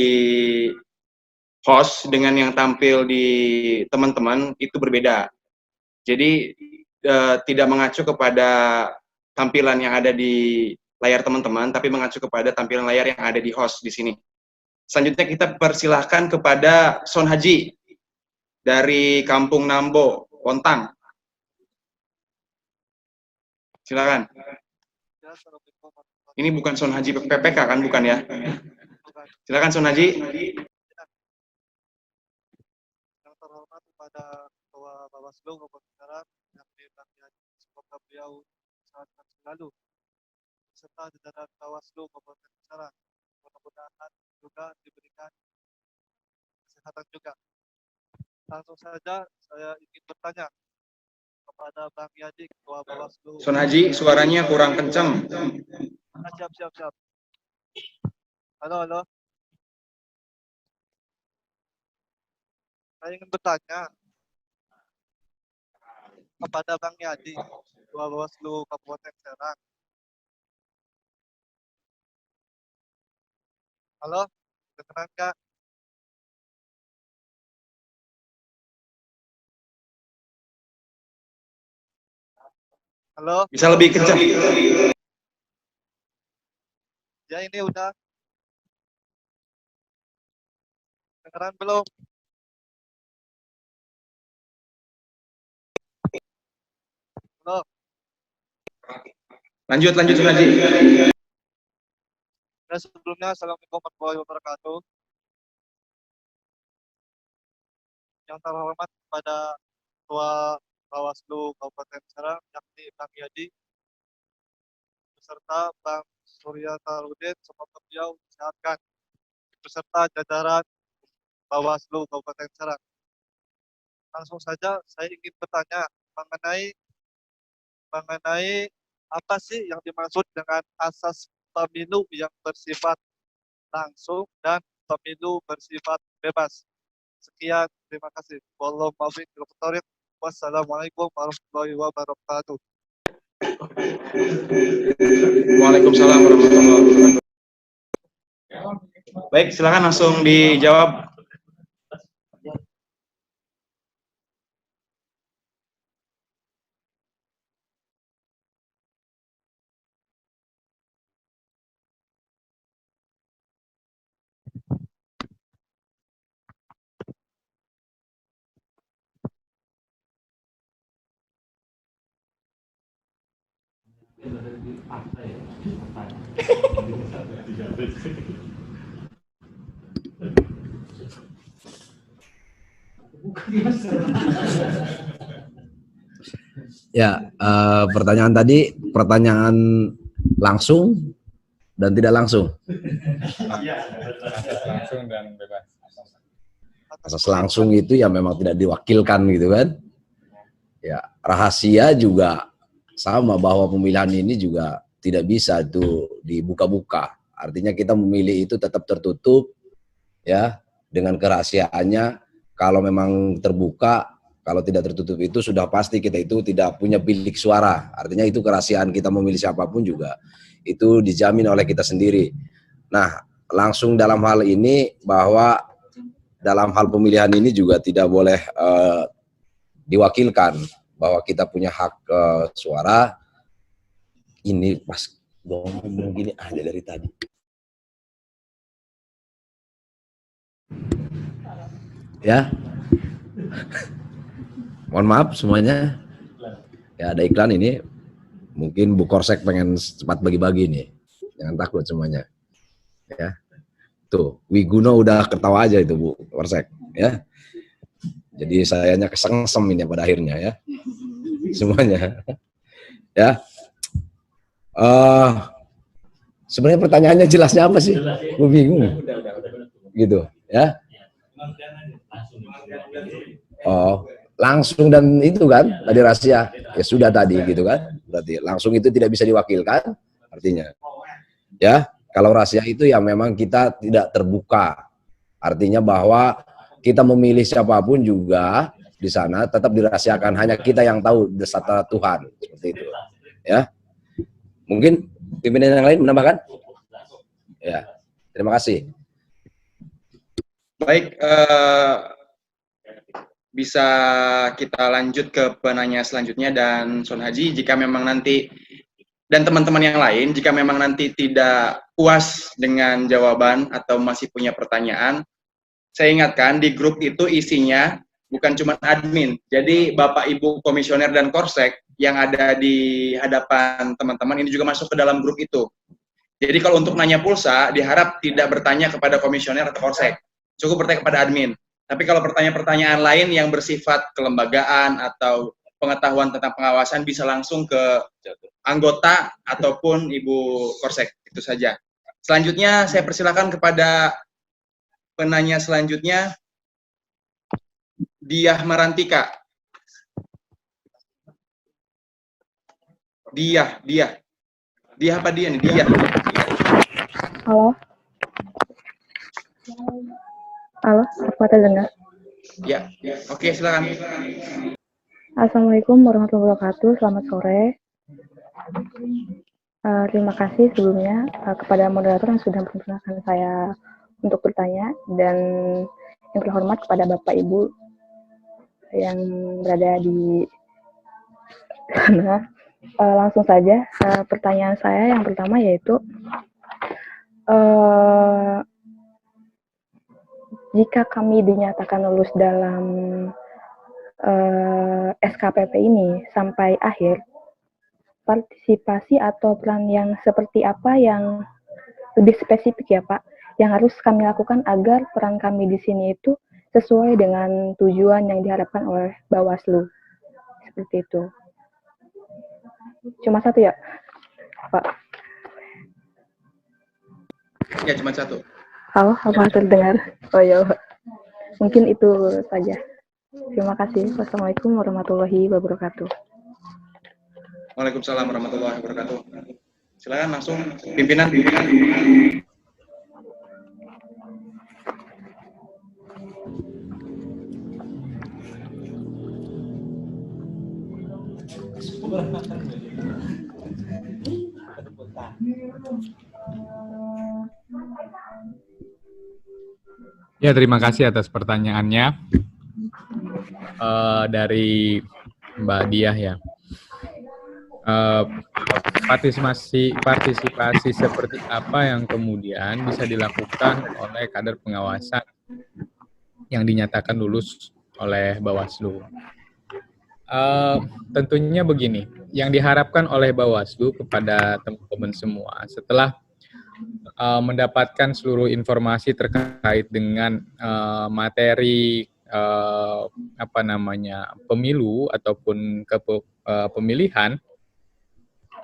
host dengan yang tampil di teman-teman itu berbeda. Jadi tidak mengacu kepada tampilan yang ada di layar teman-teman, tapi mengacu kepada tampilan layar yang ada di host di sini. Selanjutnya kita persilahkan kepada Son Haji dari Kampung Nambo, Bontang. Silakan. Ini bukan Son Haji PPK kan, bukan ya? Silakan Son Haji. Yang terhormat kepada Ketua Bawaslu Kabupaten Serang yang dilantik semoga beliau sehat dan selalu serta jajaran Bawaslu Kabupaten Serang mudah-mudahan juga diberikan kesehatan juga. Langsung saja saya ingin bertanya kepada Bang Yadi, Ketua Bawaslu. Son Haji, suaranya kurang kencang. Siap. Halo. Saya ingin bertanya kepada Bang Yadi, Ketua Bawaslu Kabupaten Serang. Halo, dengar nggak? Halo? Bisa lebih kencang. Ya, ini udah. Dengeran belum? Halo? Lanjut Son Haji. Ya, sebelumnya, Assalamualaikum warahmatullahi wabarakatuh. Yang terhormat kepada Ketua Bawaslu Kabupaten Serang, yakni Bang Yadi, beserta Bang Surya Tarudin, semoga beliau disehatkan, beserta jajaran Bawaslu Kabupaten Serang. Langsung saja saya ingin bertanya mengenai apa sih yang dimaksud dengan asas pemilu yang bersifat langsung dan pemilu bersifat bebas. Sekian, terima kasih. Wallahu muwaffiq ila thoriq. Wassalamualaikum warahmatullahi wabarakatuh. Waalaikumsalam warahmatullahi wabarakatuh. Baik, silakan langsung dijawab. Ya, pertanyaan tadi pertanyaan langsung dan tidak langsung. Langsung dan bebas. Asas langsung itu ya memang tidak diwakilkan gitu kan. Ya, rahasia juga sama, bahwa pemilihan ini juga tidak bisa itu dibuka-buka. Artinya kita memilih itu tetap tertutup ya, dengan kerahasiaannya. Kalau memang terbuka, Kalau tidak tertutup itu sudah pasti kita itu tidak punya bilik suara. Artinya itu kerahasiaan kita memilih siapapun juga itu dijamin oleh kita sendiri. Nah, langsung dalam hal ini bahwa dalam hal pemilihan ini juga tidak boleh diwakilkan bahwa kita punya hak suara. Ini pas ngomong gini ada dari tadi. Ya. Mohon maaf semuanya. Ya ada iklan ini. Mungkin Bu Korsek pengen cepat bagi-bagi nih. Jangan takut semuanya. Ya. Tuh, Wiguno udah ketawa aja itu Bu Korsek, ya. Jadi sayanya kesengsem ini pada akhirnya ya. Semuanya. Ya. Sebenarnya pertanyaannya jelasnya apa sih? Gue bingung. Gitu, ya. Oh, langsung dan itu kan tadi rahasia. Ya sudah tadi gitu kan. Berarti langsung itu tidak bisa diwakilkan artinya. Ya, kalau rahasia itu ya memang kita tidak terbuka. Artinya bahwa kita memilih siapapun juga di sana tetap dirahasiakan, hanya kita yang tahu desata Tuhan seperti itu. Ya. Mungkin pimpinan yang lain menambahkan? Ya. Terima kasih. Baik, bisa kita lanjut ke penanya selanjutnya, dan Son Haji, jika memang nanti, dan teman-teman yang lain, jika memang nanti tidak puas dengan jawaban atau masih punya pertanyaan, saya ingatkan di grup itu isinya bukan cuma admin, jadi Bapak Ibu Komisioner dan Korsek yang ada di hadapan teman-teman ini juga masuk ke dalam grup itu. Jadi kalau untuk nanya pulsa, diharap tidak bertanya kepada komisioner atau Korsek, cukup bertanya kepada admin. Tapi kalau pertanyaan-pertanyaan lain yang bersifat kelembagaan atau pengetahuan tentang pengawasan bisa langsung ke anggota ataupun Ibu Korsek. Itu saja. Selanjutnya saya persilakan kepada penanya selanjutnya, Diah Marantika. Diah apa dia nih? Diah. Halo. Halo, aku terdengar. Ya, oke, silakan. Assalamualaikum warahmatullahi wabarakatuh. Selamat sore. Terima kasih sebelumnya kepada moderator yang sudah memperkenalkan saya untuk bertanya, dan yang terhormat kepada Bapak Ibu yang berada di sana. Langsung saja, pertanyaan saya yang pertama yaitu, jika kami dinyatakan lulus dalam SKPP ini sampai akhir, partisipasi atau peran yang seperti apa yang lebih spesifik ya Pak, yang harus kami lakukan agar peran kami di sini itu sesuai dengan tujuan yang diharapkan oleh Bawaslu, seperti itu. Cuma satu ya, Pak? Ya, cuma satu. Halo, apa terdengar? Oh ya, mungkin itu saja. Terima kasih. Wassalamualaikum warahmatullahi wabarakatuh. Waalaikumsalam warahmatullahi wabarakatuh. Silakan langsung pimpinan. Ya, terima kasih atas pertanyaannya dari Mbak Diah ya. Partisipasi seperti apa yang kemudian bisa dilakukan oleh kader pengawasan yang dinyatakan lulus oleh Bawaslu. Tentunya begini, yang diharapkan oleh Bawaslu kepada teman-teman semua setelah mendapatkan seluruh informasi terkait dengan materi pemilu ataupun pemilihan,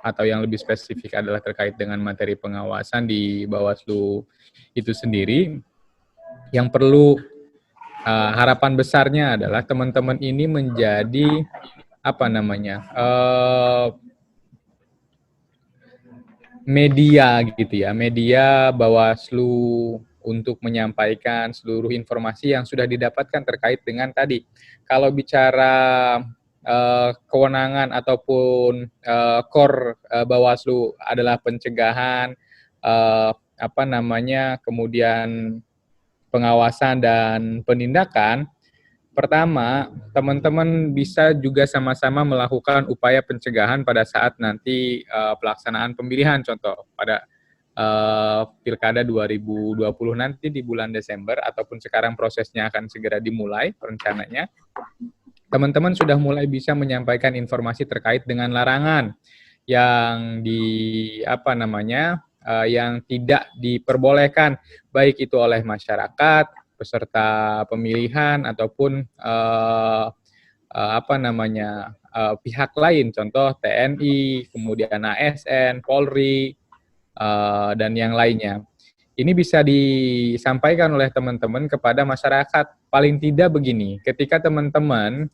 atau yang lebih spesifik adalah terkait dengan materi pengawasan di Bawaslu itu sendiri, yang perlu harapan besarnya adalah teman-teman ini menjadi media gitu ya, media Bawaslu untuk menyampaikan seluruh informasi yang sudah didapatkan terkait dengan tadi. Kalau bicara kewenangan ataupun core Bawaslu adalah pencegahan, kemudian pengawasan dan penindakan. Pertama, teman-teman bisa juga sama-sama melakukan upaya pencegahan pada saat nanti pelaksanaan pemilihan, contoh pada Pilkada 2020 nanti di bulan Desember, ataupun sekarang prosesnya akan segera dimulai rencananya. Teman-teman sudah mulai bisa menyampaikan informasi terkait dengan larangan yang yang tidak diperbolehkan, baik itu oleh masyarakat, peserta pemilihan, ataupun pihak lain, contoh TNI, kemudian ASN, Polri, dan yang lainnya. Ini bisa disampaikan oleh teman-teman kepada masyarakat. Paling tidak begini, ketika teman-teman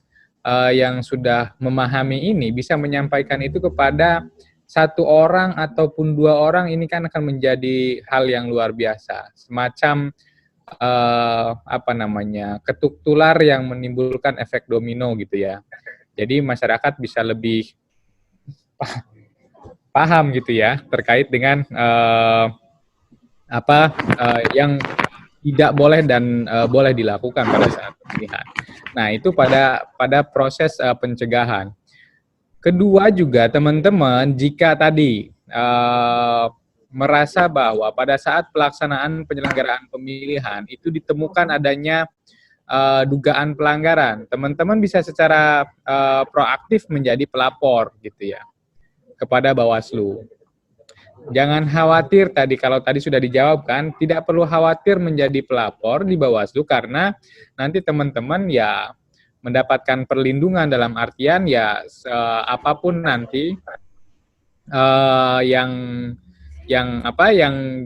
yang sudah memahami ini bisa menyampaikan itu kepada 1 orang ataupun 2 orang, ini kan akan menjadi hal yang luar biasa. Semacam ketuk tular yang menimbulkan efek domino gitu ya. Jadi masyarakat bisa lebih paham gitu ya terkait dengan yang tidak boleh dan boleh dilakukan pada saat pemilihan. Nah, itu pada proses pencegahan. Kedua juga teman-teman, jika tadi merasa bahwa pada saat pelaksanaan penyelenggaraan pemilihan itu ditemukan adanya dugaan pelanggaran, teman-teman bisa secara proaktif menjadi pelapor gitu ya kepada Bawaslu. Jangan khawatir kalau tadi sudah dijawabkan, tidak perlu khawatir menjadi pelapor di Bawaslu karena nanti teman-teman ya mendapatkan perlindungan dalam artian ya apapun nanti yang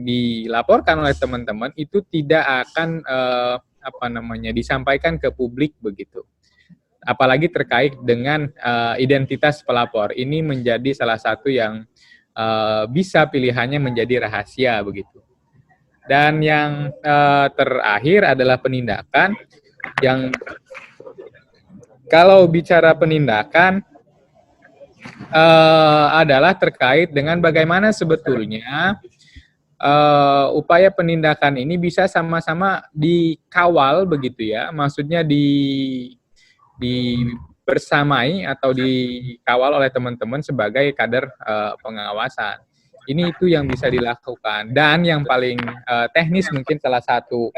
dilaporkan oleh teman-teman itu tidak akan disampaikan ke publik begitu. Apalagi terkait dengan identitas pelapor. Ini menjadi salah satu yang bisa pilihannya menjadi rahasia begitu. Dan yang terakhir adalah penindakan. Yang kalau bicara penindakan adalah terkait dengan bagaimana sebetulnya upaya penindakan ini bisa sama-sama dikawal begitu ya, maksudnya bersamai atau dikawal oleh teman-teman sebagai kader pengawasan. Ini itu yang bisa dilakukan. Dan yang paling teknis mungkin salah satu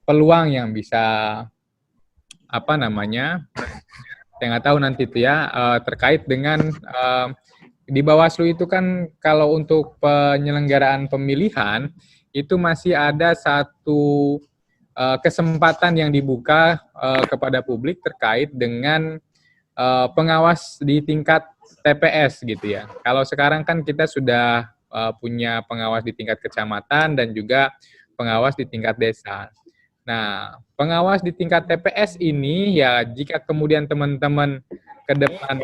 peluang yang bisa saya nggak tahu nanti itu ya terkait dengan di Bawaslu itu kan kalau untuk penyelenggaraan pemilihan itu masih ada satu kesempatan yang dibuka kepada publik terkait dengan pengawas di tingkat TPS gitu ya. Kalau sekarang kan kita sudah punya pengawas di tingkat kecamatan dan juga pengawas di tingkat desa. Nah, pengawas di tingkat TPS ini ya jika kemudian teman-teman ke depan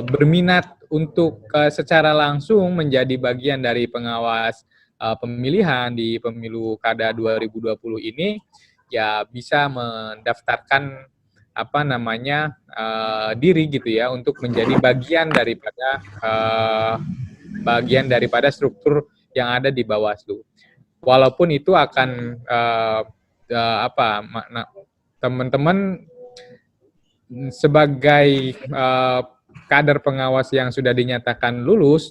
berminat untuk secara langsung menjadi bagian dari pengawas pemilihan di pemilu kada 2020 ini ya bisa mendaftarkan diri gitu ya untuk menjadi bagian daripada struktur yang ada di Bawaslu. Walaupun itu akan teman-teman sebagai kader pengawas yang sudah dinyatakan lulus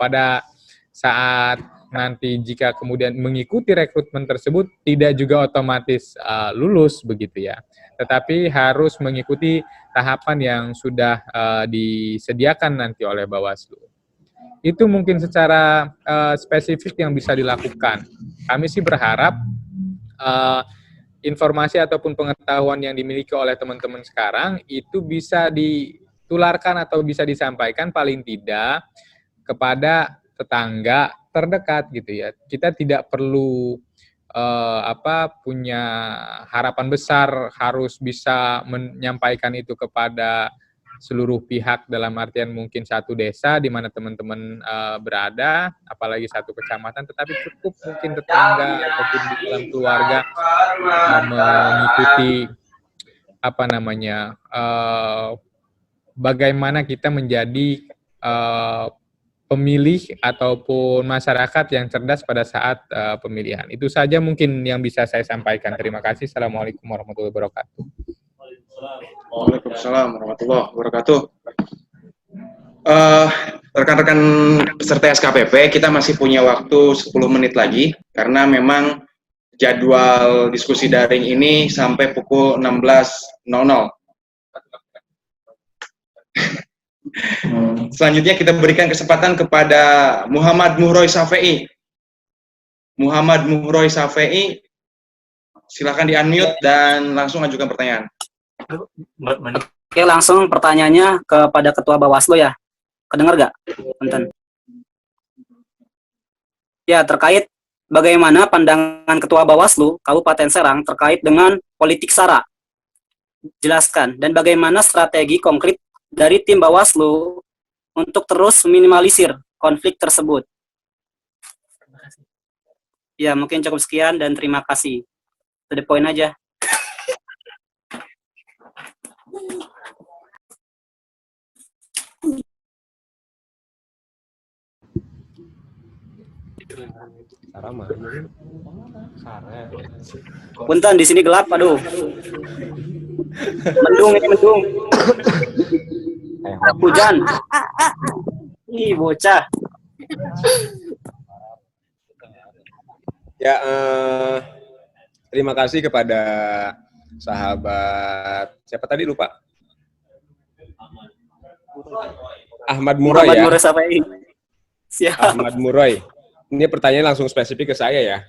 pada saat nanti jika kemudian mengikuti rekrutmen tersebut tidak juga otomatis lulus begitu ya, tetapi harus mengikuti tahapan yang sudah disediakan nanti oleh Bawaslu. Itu mungkin secara spesifik yang bisa dilakukan. Kami sih berharap informasi ataupun pengetahuan yang dimiliki oleh teman-teman sekarang itu bisa ditularkan atau bisa disampaikan paling tidak kepada tetangga terdekat gitu ya. Kita tidak perlu punya harapan besar harus bisa menyampaikan itu kepada seluruh pihak, dalam artian mungkin satu desa di mana teman-teman berada, apalagi satu kecamatan, tetapi cukup mungkin tetangga ataupun di dalam keluarga mengikuti bagaimana kita menjadi pemilih ataupun masyarakat yang cerdas pada saat pemilihan. Itu saja mungkin yang bisa saya sampaikan. Terima kasih. Assalamualaikum warahmatullahi wabarakatuh. Waalaikumsalam warahmatullahi wabarakatuh. Rekan-rekan peserta SKPP, kita masih punya waktu 10 menit lagi, karena memang jadwal diskusi daring ini sampai pukul 16.00. Selanjutnya kita berikan kesempatan kepada Muhammad Muhroy Safei. Muhammad Muhroy Safei, silakan di-unmute dan langsung ajukan pertanyaan. Oke, langsung pertanyaannya kepada Ketua Bawaslu ya. Kedengar gak? Punten. Ya, terkait bagaimana pandangan Ketua Bawaslu Kabupaten Serang terkait dengan politik SARA. Jelaskan. Dan bagaimana strategi konkret dari tim Bawaslu untuk terus meminimalisir konflik tersebut. Ya, mungkin cukup sekian dan terima kasih. To the point aja. Punten, di sini gelap, aduh. Mendung ini, mendung. Hujan. Ih, bocah. Ya, terima kasih kepada sahabat, siapa tadi lupa? Ahmad Muroy ya? Ahmad Muroy. Ini pertanyaan langsung spesifik ke saya ya.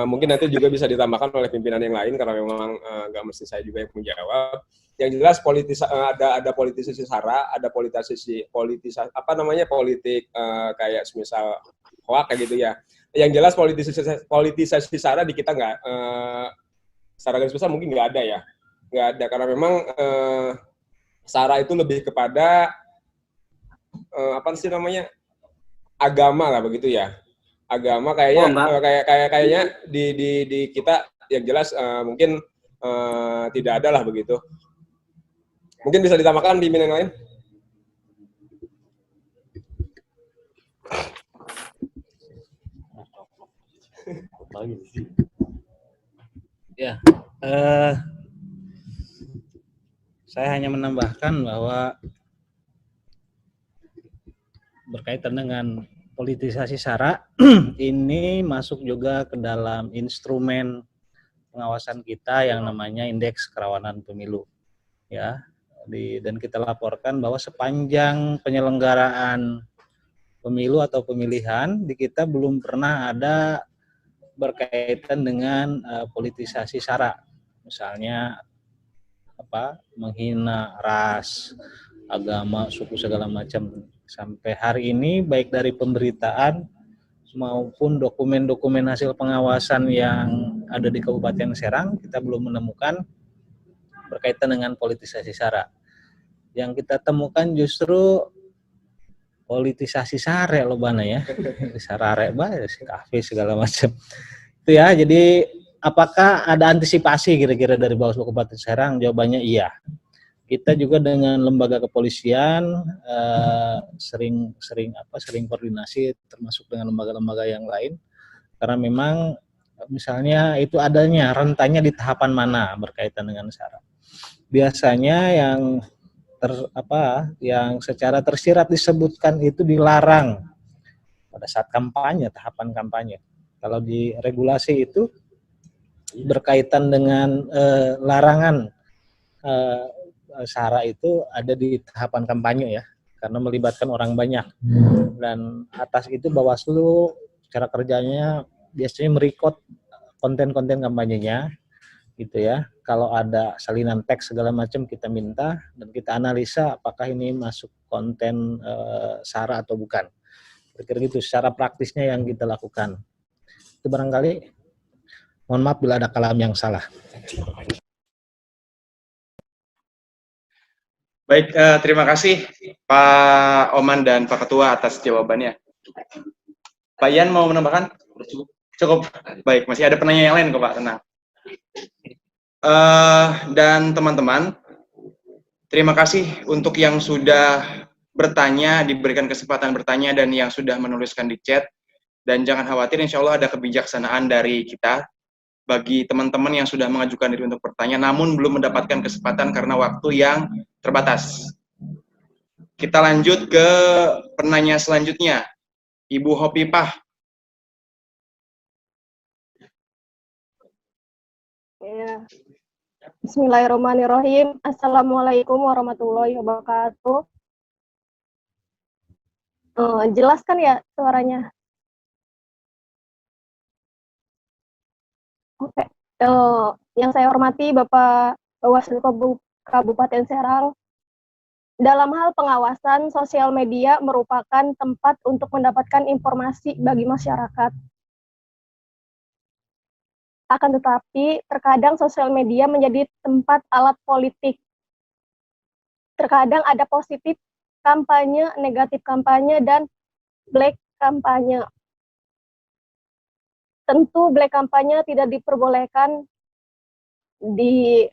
Mungkin nanti juga bisa ditambahkan oleh pimpinan yang lain, karena memang nggak mesti saya juga yang menjawab. Yang jelas ada politisasi SARA, ada politisasi politik kayak semisal hoak kayak gitu ya. Yang jelas politisasi SARA di kita nggak, secara garis besar mungkin nggak ada ya, nggak ada, karena memang SARA itu lebih kepada agama lah begitu ya. Agama kayaknya di kita yang jelas mungkin tidak ada lah begitu. Mungkin bisa ditambahkan pimpinan yang lain. Ya, saya hanya menambahkan bahwa berkaitan dengan politisasi SARA ini masuk juga ke dalam instrumen pengawasan kita yang namanya Indeks Kerawanan Pemilu, ya. Dan kita laporkan bahwa sepanjang penyelenggaraan pemilu atau pemilihan di kita belum pernah ada berkaitan dengan politisasi SARA, misalnya menghina ras, agama, suku segala macam. Sampai hari ini baik dari pemberitaan maupun dokumen-dokumen hasil pengawasan yang ada di Kabupaten Serang kita belum menemukan berkaitan dengan politisasi SARA. Yang kita temukan justru politisasi sare loh bana ya, sarare kafe segala macam. Itu ya, jadi apakah ada antisipasi kira-kira dari Bawaslu Kabupaten Serang? Jawabannya iya. Kita juga dengan lembaga kepolisian sering koordinasi termasuk dengan lembaga-lembaga yang lain, karena memang misalnya itu adanya rentannya di tahapan mana berkaitan dengan SARA. Biasanya yang secara tersirat disebutkan itu dilarang pada saat kampanye, tahapan kampanye. Kalau di regulasi itu berkaitan dengan larangan SARA itu ada di tahapan kampanye ya, karena melibatkan orang banyak. Dan atas itu Bawaslu cara kerjanya biasanya merekod konten-konten kampanyenya gitu ya. Kalau ada salinan teks segala macam kita minta dan kita analisa apakah ini masuk konten SARA atau bukan. Kira-kira gitu secara praktisnya yang kita lakukan. Itu barangkali, mohon maaf bila ada kalam yang salah. Baik, terima kasih Pak Oman dan Pak Ketua atas jawabannya. Pak Ian mau menambahkan? Cukup. Baik, masih ada penanya yang lain kok Pak, tenang. Dan teman-teman, terima kasih untuk yang sudah bertanya, diberikan kesempatan bertanya, dan yang sudah menuliskan di chat. Dan jangan khawatir, insya Allah ada kebijaksanaan dari kita bagi teman-teman yang sudah mengajukan diri untuk bertanya, namun belum mendapatkan kesempatan karena waktu yang terbatas. Kita lanjut ke penanya selanjutnya, Ibu Hopipah. Ya. Bismillahirrahmanirrahim. Assalamualaikum warahmatullahi wabarakatuh. Jelaskan ya suaranya. Oke. Yang saya hormati Bapak Bawaslu Kabupaten Serang, dalam hal pengawasan, sosial media merupakan tempat untuk mendapatkan informasi bagi masyarakat. Akan tetapi, terkadang sosial media menjadi tempat alat politik. Terkadang ada positif kampanye, negatif kampanye, dan black kampanye. Tentu black kampanye tidak diperbolehkan di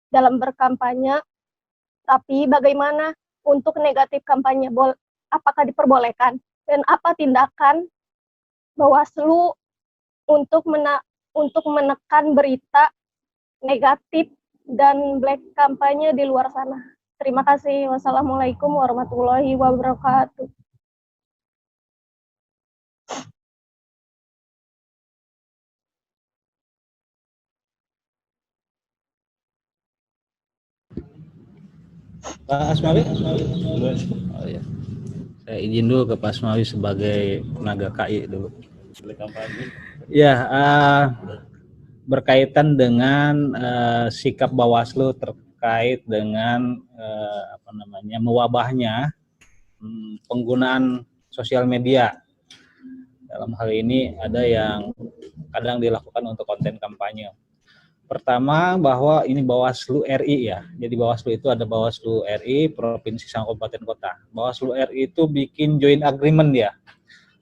dalam berkampanye, tapi bagaimana untuk negatif kampanye, apakah diperbolehkan? Dan apa tindakan Bawaslu untuk menekan berita negatif dan black kampanye di luar sana? Terima kasih. Wassalamualaikum warahmatullahi wabarakatuh. Pak Asmawi? Oh, ya. Saya izin dulu ke Pak Asmawi sebagai tenaga KI dulu. Ya, berkaitan dengan sikap Bawaslu terkait dengan mewabahnya penggunaan sosial media. Dalam hal ini ada yang kadang dilakukan untuk konten kampanye. Pertama, bahwa ini Bawaslu RI ya. Jadi Bawaslu itu ada Bawaslu RI, Provinsi sama Kabupaten Kota. Bawaslu RI itu bikin joint agreement ya,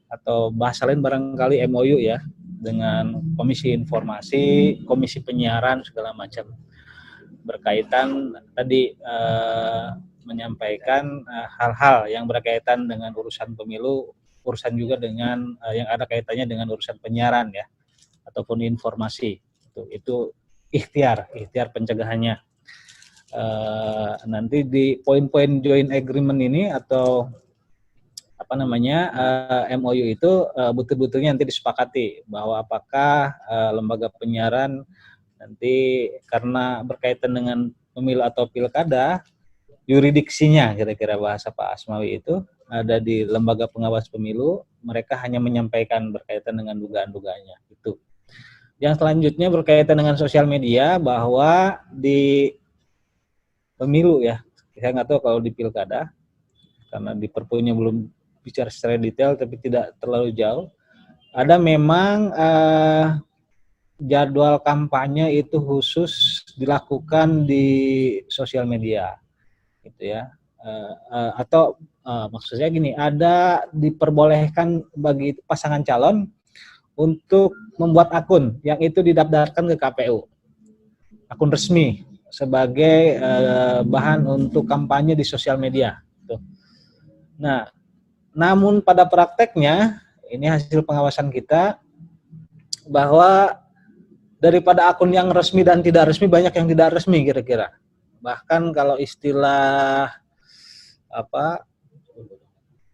atau bahasa lain barangkali MOU ya, dengan Komisi Informasi, Komisi Penyiaran, segala macam. Berkaitan tadi menyampaikan hal-hal yang berkaitan dengan urusan pemilu, urusan juga dengan yang ada kaitannya dengan urusan penyiaran ya, ataupun informasi. Itu ikhtiar pencegahannya. Nanti di poin-poin joint agreement ini atau MOU itu betul-betulnya nanti disepakati bahwa apakah lembaga penyiaran nanti karena berkaitan dengan pemilu atau pilkada, yuridiksinya kira-kira bahasa Pak Asmawi itu ada di lembaga pengawas pemilu, mereka hanya menyampaikan berkaitan dengan dugaan-dugaannya itu. Yang selanjutnya berkaitan dengan sosial media, bahwa di pemilu ya, saya nggak tahu kalau di pilkada, karena di Perpunya belum bicara secara detail, tapi tidak terlalu jauh. Ada memang jadwal kampanye itu khusus dilakukan di sosial media, gitu ya. Maksudnya gini, ada diperbolehkan bagi pasangan calon untuk membuat akun yang itu didaftarkan ke KPU, akun resmi sebagai bahan untuk kampanye di sosial media. Nah, namun pada prakteknya, ini hasil pengawasan kita, bahwa daripada akun yang resmi dan tidak resmi, banyak yang tidak resmi kira-kira. Bahkan kalau istilah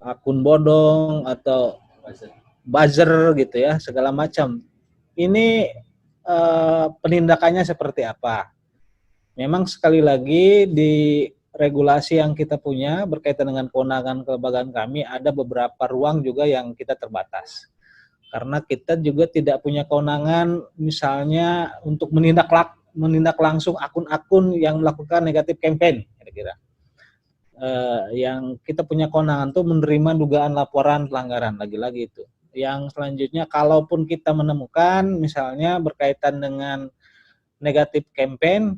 akun bodong atau buzzer gitu ya, segala macam. Ini penindakannya seperti apa? Memang sekali lagi di regulasi yang kita punya berkaitan dengan kewenangan kelembagaan kami, ada beberapa ruang juga yang kita terbatas. Karena kita juga tidak punya kewenangan misalnya untuk menindak langsung akun-akun yang melakukan negatif campaign kira-kira. Yang kita punya kewenangan tuh menerima dugaan laporan pelanggaran, lagi-lagi itu. Yang selanjutnya, kalaupun kita menemukan misalnya berkaitan dengan negatif campaign,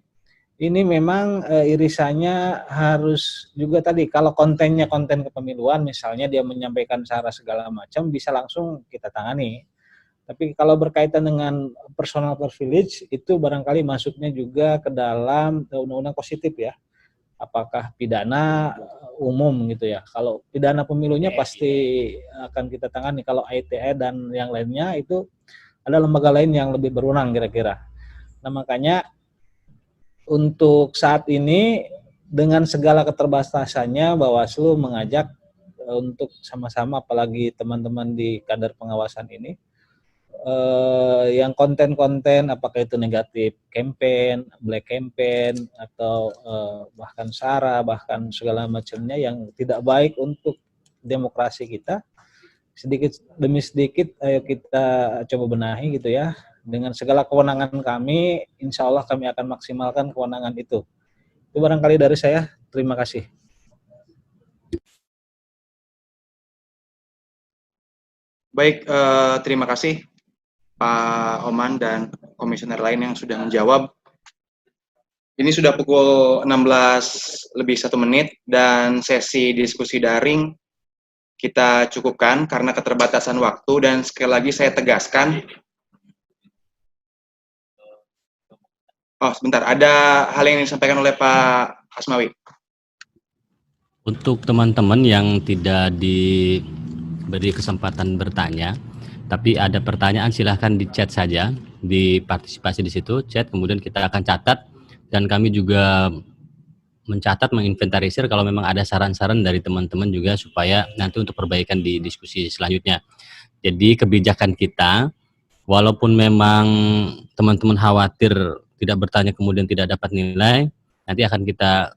ini memang irisannya harus juga tadi, kalau kontennya konten kepemiluan, misalnya dia menyampaikan sara segala macam, bisa langsung kita tangani. Tapi kalau berkaitan dengan personal privilege, itu barangkali masuknya juga ke dalam undang-undang positif ya. Apakah pidana umum gitu ya. Kalau pidana pemilunya pasti akan kita tangani. Kalau ITE dan yang lainnya itu ada lembaga lain yang lebih berwenang kira-kira. Nah makanya untuk saat ini dengan segala keterbatasannya Bawaslu mengajak untuk sama-sama, apalagi teman-teman di kadar pengawasan ini, yang konten-konten apakah itu negatif campaign, black campaign, atau bahkan sara, bahkan segala macamnya yang tidak baik untuk demokrasi kita, sedikit demi sedikit ayo kita coba benahi gitu ya. Dengan segala kewenangan kami, insya Allah kami akan maksimalkan kewenangan itu. Itu barangkali dari saya. Terima kasih. Baik, terima kasih Pak Oman dan komisioner lain yang sudah menjawab. Ini sudah pukul 16:01 dan sesi diskusi daring kita cukupkan karena keterbatasan waktu, dan sekali lagi saya tegaskan. Oh, sebentar, ada hal yang disampaikan oleh Pak Asmawi. Untuk teman-teman yang tidak diberi kesempatan bertanya, tapi ada pertanyaan, silahkan di chat saja, dipartisipasi di situ, chat, kemudian kita akan catat, dan kami juga mencatat, menginventarisir kalau memang ada saran-saran dari teman-teman juga supaya nanti untuk perbaikan di diskusi selanjutnya. Jadi kebijakan kita, walaupun memang teman-teman khawatir tidak bertanya kemudian tidak dapat nilai, nanti akan kita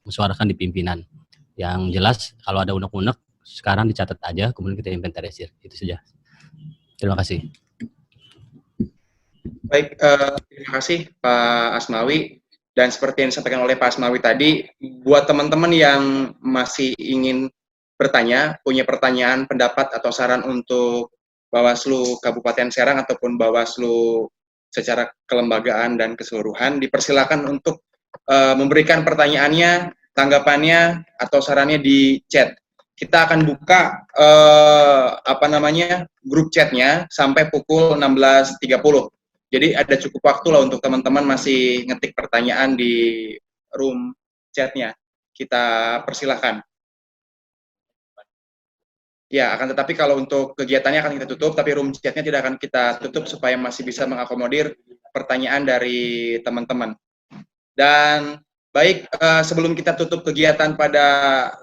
menyuarakan di pimpinan. Yang jelas kalau ada unek-unek sekarang dicatat aja, kemudian kita inventarisir. Itu saja. Terima kasih. Baik, terima kasih Pak Asmawi. Dan seperti yang disampaikan oleh Pak Asmawi tadi, buat teman-teman yang masih ingin bertanya, punya pertanyaan, pendapat, atau saran untuk Bawaslu Kabupaten Serang ataupun Bawaslu secara kelembagaan dan keseluruhan, dipersilakan untuk memberikan pertanyaannya, tanggapannya, atau sarannya di chat. Kita akan buka grup chatnya sampai pukul 16.30. Jadi ada cukup waktu lah untuk teman-teman masih ngetik pertanyaan di room chatnya. Kita persilahkan. Ya, akan tetapi kalau untuk kegiatannya akan kita tutup, tapi room chatnya tidak akan kita tutup supaya masih bisa mengakomodir pertanyaan dari teman-teman. Dan baik, sebelum kita tutup kegiatan pada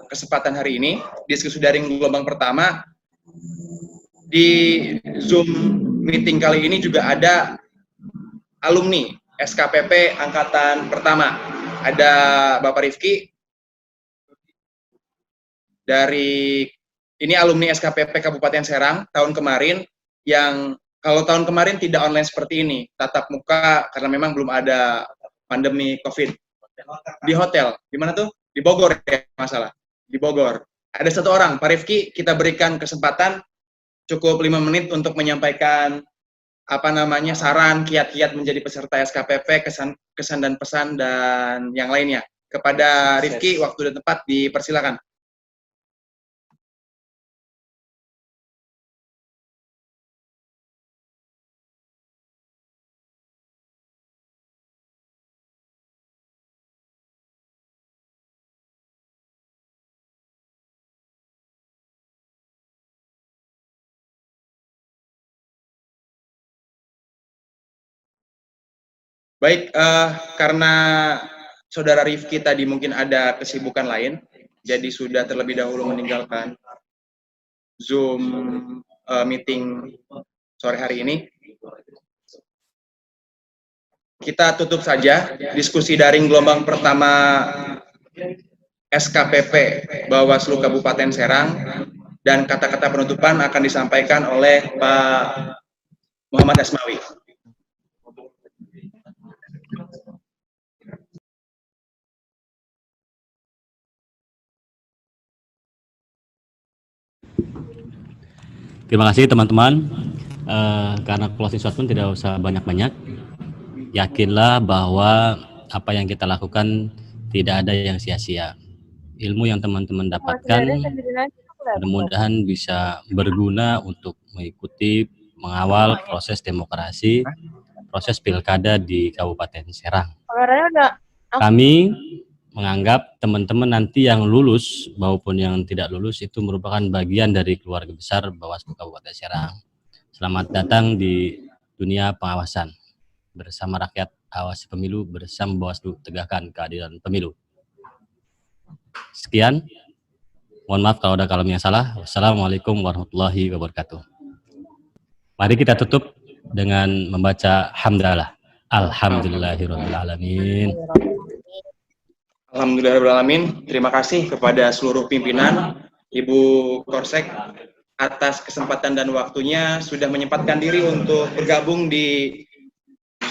kesempatan hari ini, diskusi daring gelombang pertama, di Zoom meeting kali ini juga ada alumni SKPP Angkatan Pertama. Ada Bapak Rifki dari ini alumni SKPP Kabupaten Serang tahun kemarin, yang kalau tahun kemarin tidak online seperti ini, tatap muka karena memang belum ada pandemi COVID. Di hotel, di mana tuh? Di Bogor ya, masalah. Di Bogor. Ada satu orang, Pak Rifki, kita berikan kesempatan cukup 5 menit untuk menyampaikan saran, kiat-kiat menjadi peserta SKPP, kesan dan pesan dan yang lainnya. Kepada Rifki, waktu dan tempat dipersilakan. Baik, karena Saudara Rifki tadi mungkin ada kesibukan lain, jadi sudah terlebih dahulu meninggalkan Zoom meeting sore hari ini. Kita tutup saja diskusi daring gelombang pertama SKPP Bawaslu Kabupaten Serang, dan kata-kata penutupan akan disampaikan oleh Pak Muhammad Asmawi. Terima kasih teman-teman. Karena closing statement tidak usah banyak-banyak. Yakinlah bahwa apa yang kita lakukan tidak ada yang sia-sia. Ilmu yang teman-teman dapatkan mudah-mudahan bisa berguna untuk mengikuti mengawal proses demokrasi, proses pilkada di Kabupaten Serang. Kami menganggap teman-teman nanti yang lulus maupun yang tidak lulus itu merupakan bagian dari keluarga besar Bawaslu Kabupaten Serang. Selamat datang di dunia pengawasan. Bersama rakyat awasi pemilu, bersama Bawaslu tegakkan keadilan pemilu. Sekian. Mohon maaf kalau ada kalimat yang salah. Wassalamualaikum warahmatullahi wabarakatuh. Mari kita tutup dengan membaca hamdalah. Alhamdulillahirabbil alamin. Alhamdulillahirrahmanirrahim. Terima kasih kepada seluruh pimpinan, Ibu Korsek, atas kesempatan dan waktunya sudah menyempatkan diri untuk bergabung di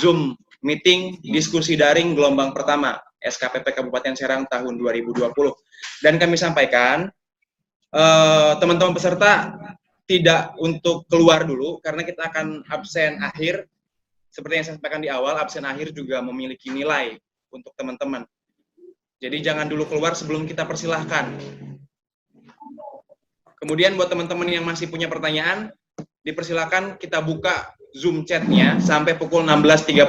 Zoom meeting diskusi daring gelombang pertama SKPP Kabupaten Serang tahun 2020. Dan kami sampaikan, teman-teman peserta tidak untuk keluar dulu, karena kita akan absen akhir. Seperti yang saya sampaikan di awal, absen akhir juga memiliki nilai untuk teman-teman. Jadi jangan dulu keluar sebelum kita persilahkan. Kemudian buat teman-teman yang masih punya pertanyaan, dipersilakan kita buka Zoom chat-nya sampai pukul 16.30.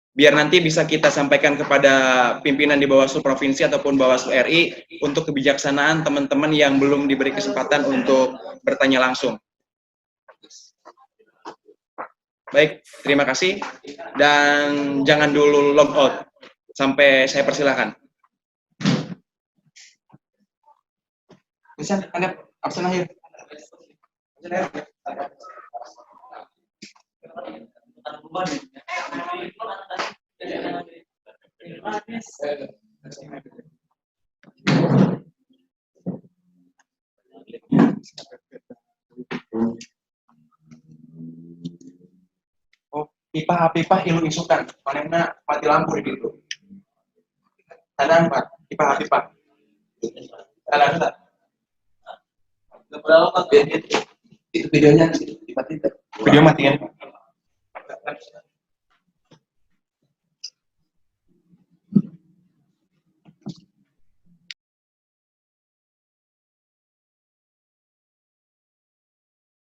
Biar nanti bisa kita sampaikan kepada pimpinan di Bawaslu Provinsi ataupun Bawaslu RI untuk kebijaksanaan teman-teman yang belum diberi kesempatan untuk bertanya langsung. Baik, terima kasih. Dan jangan dulu log out sampai saya persilahkan. Bisa, Anda absen akhir. Oh, pipa ilu isukan, panenna mati lampu di situ. Tanah Pak, pipa. Tanah. Berapa itu videonya? Video mati kan?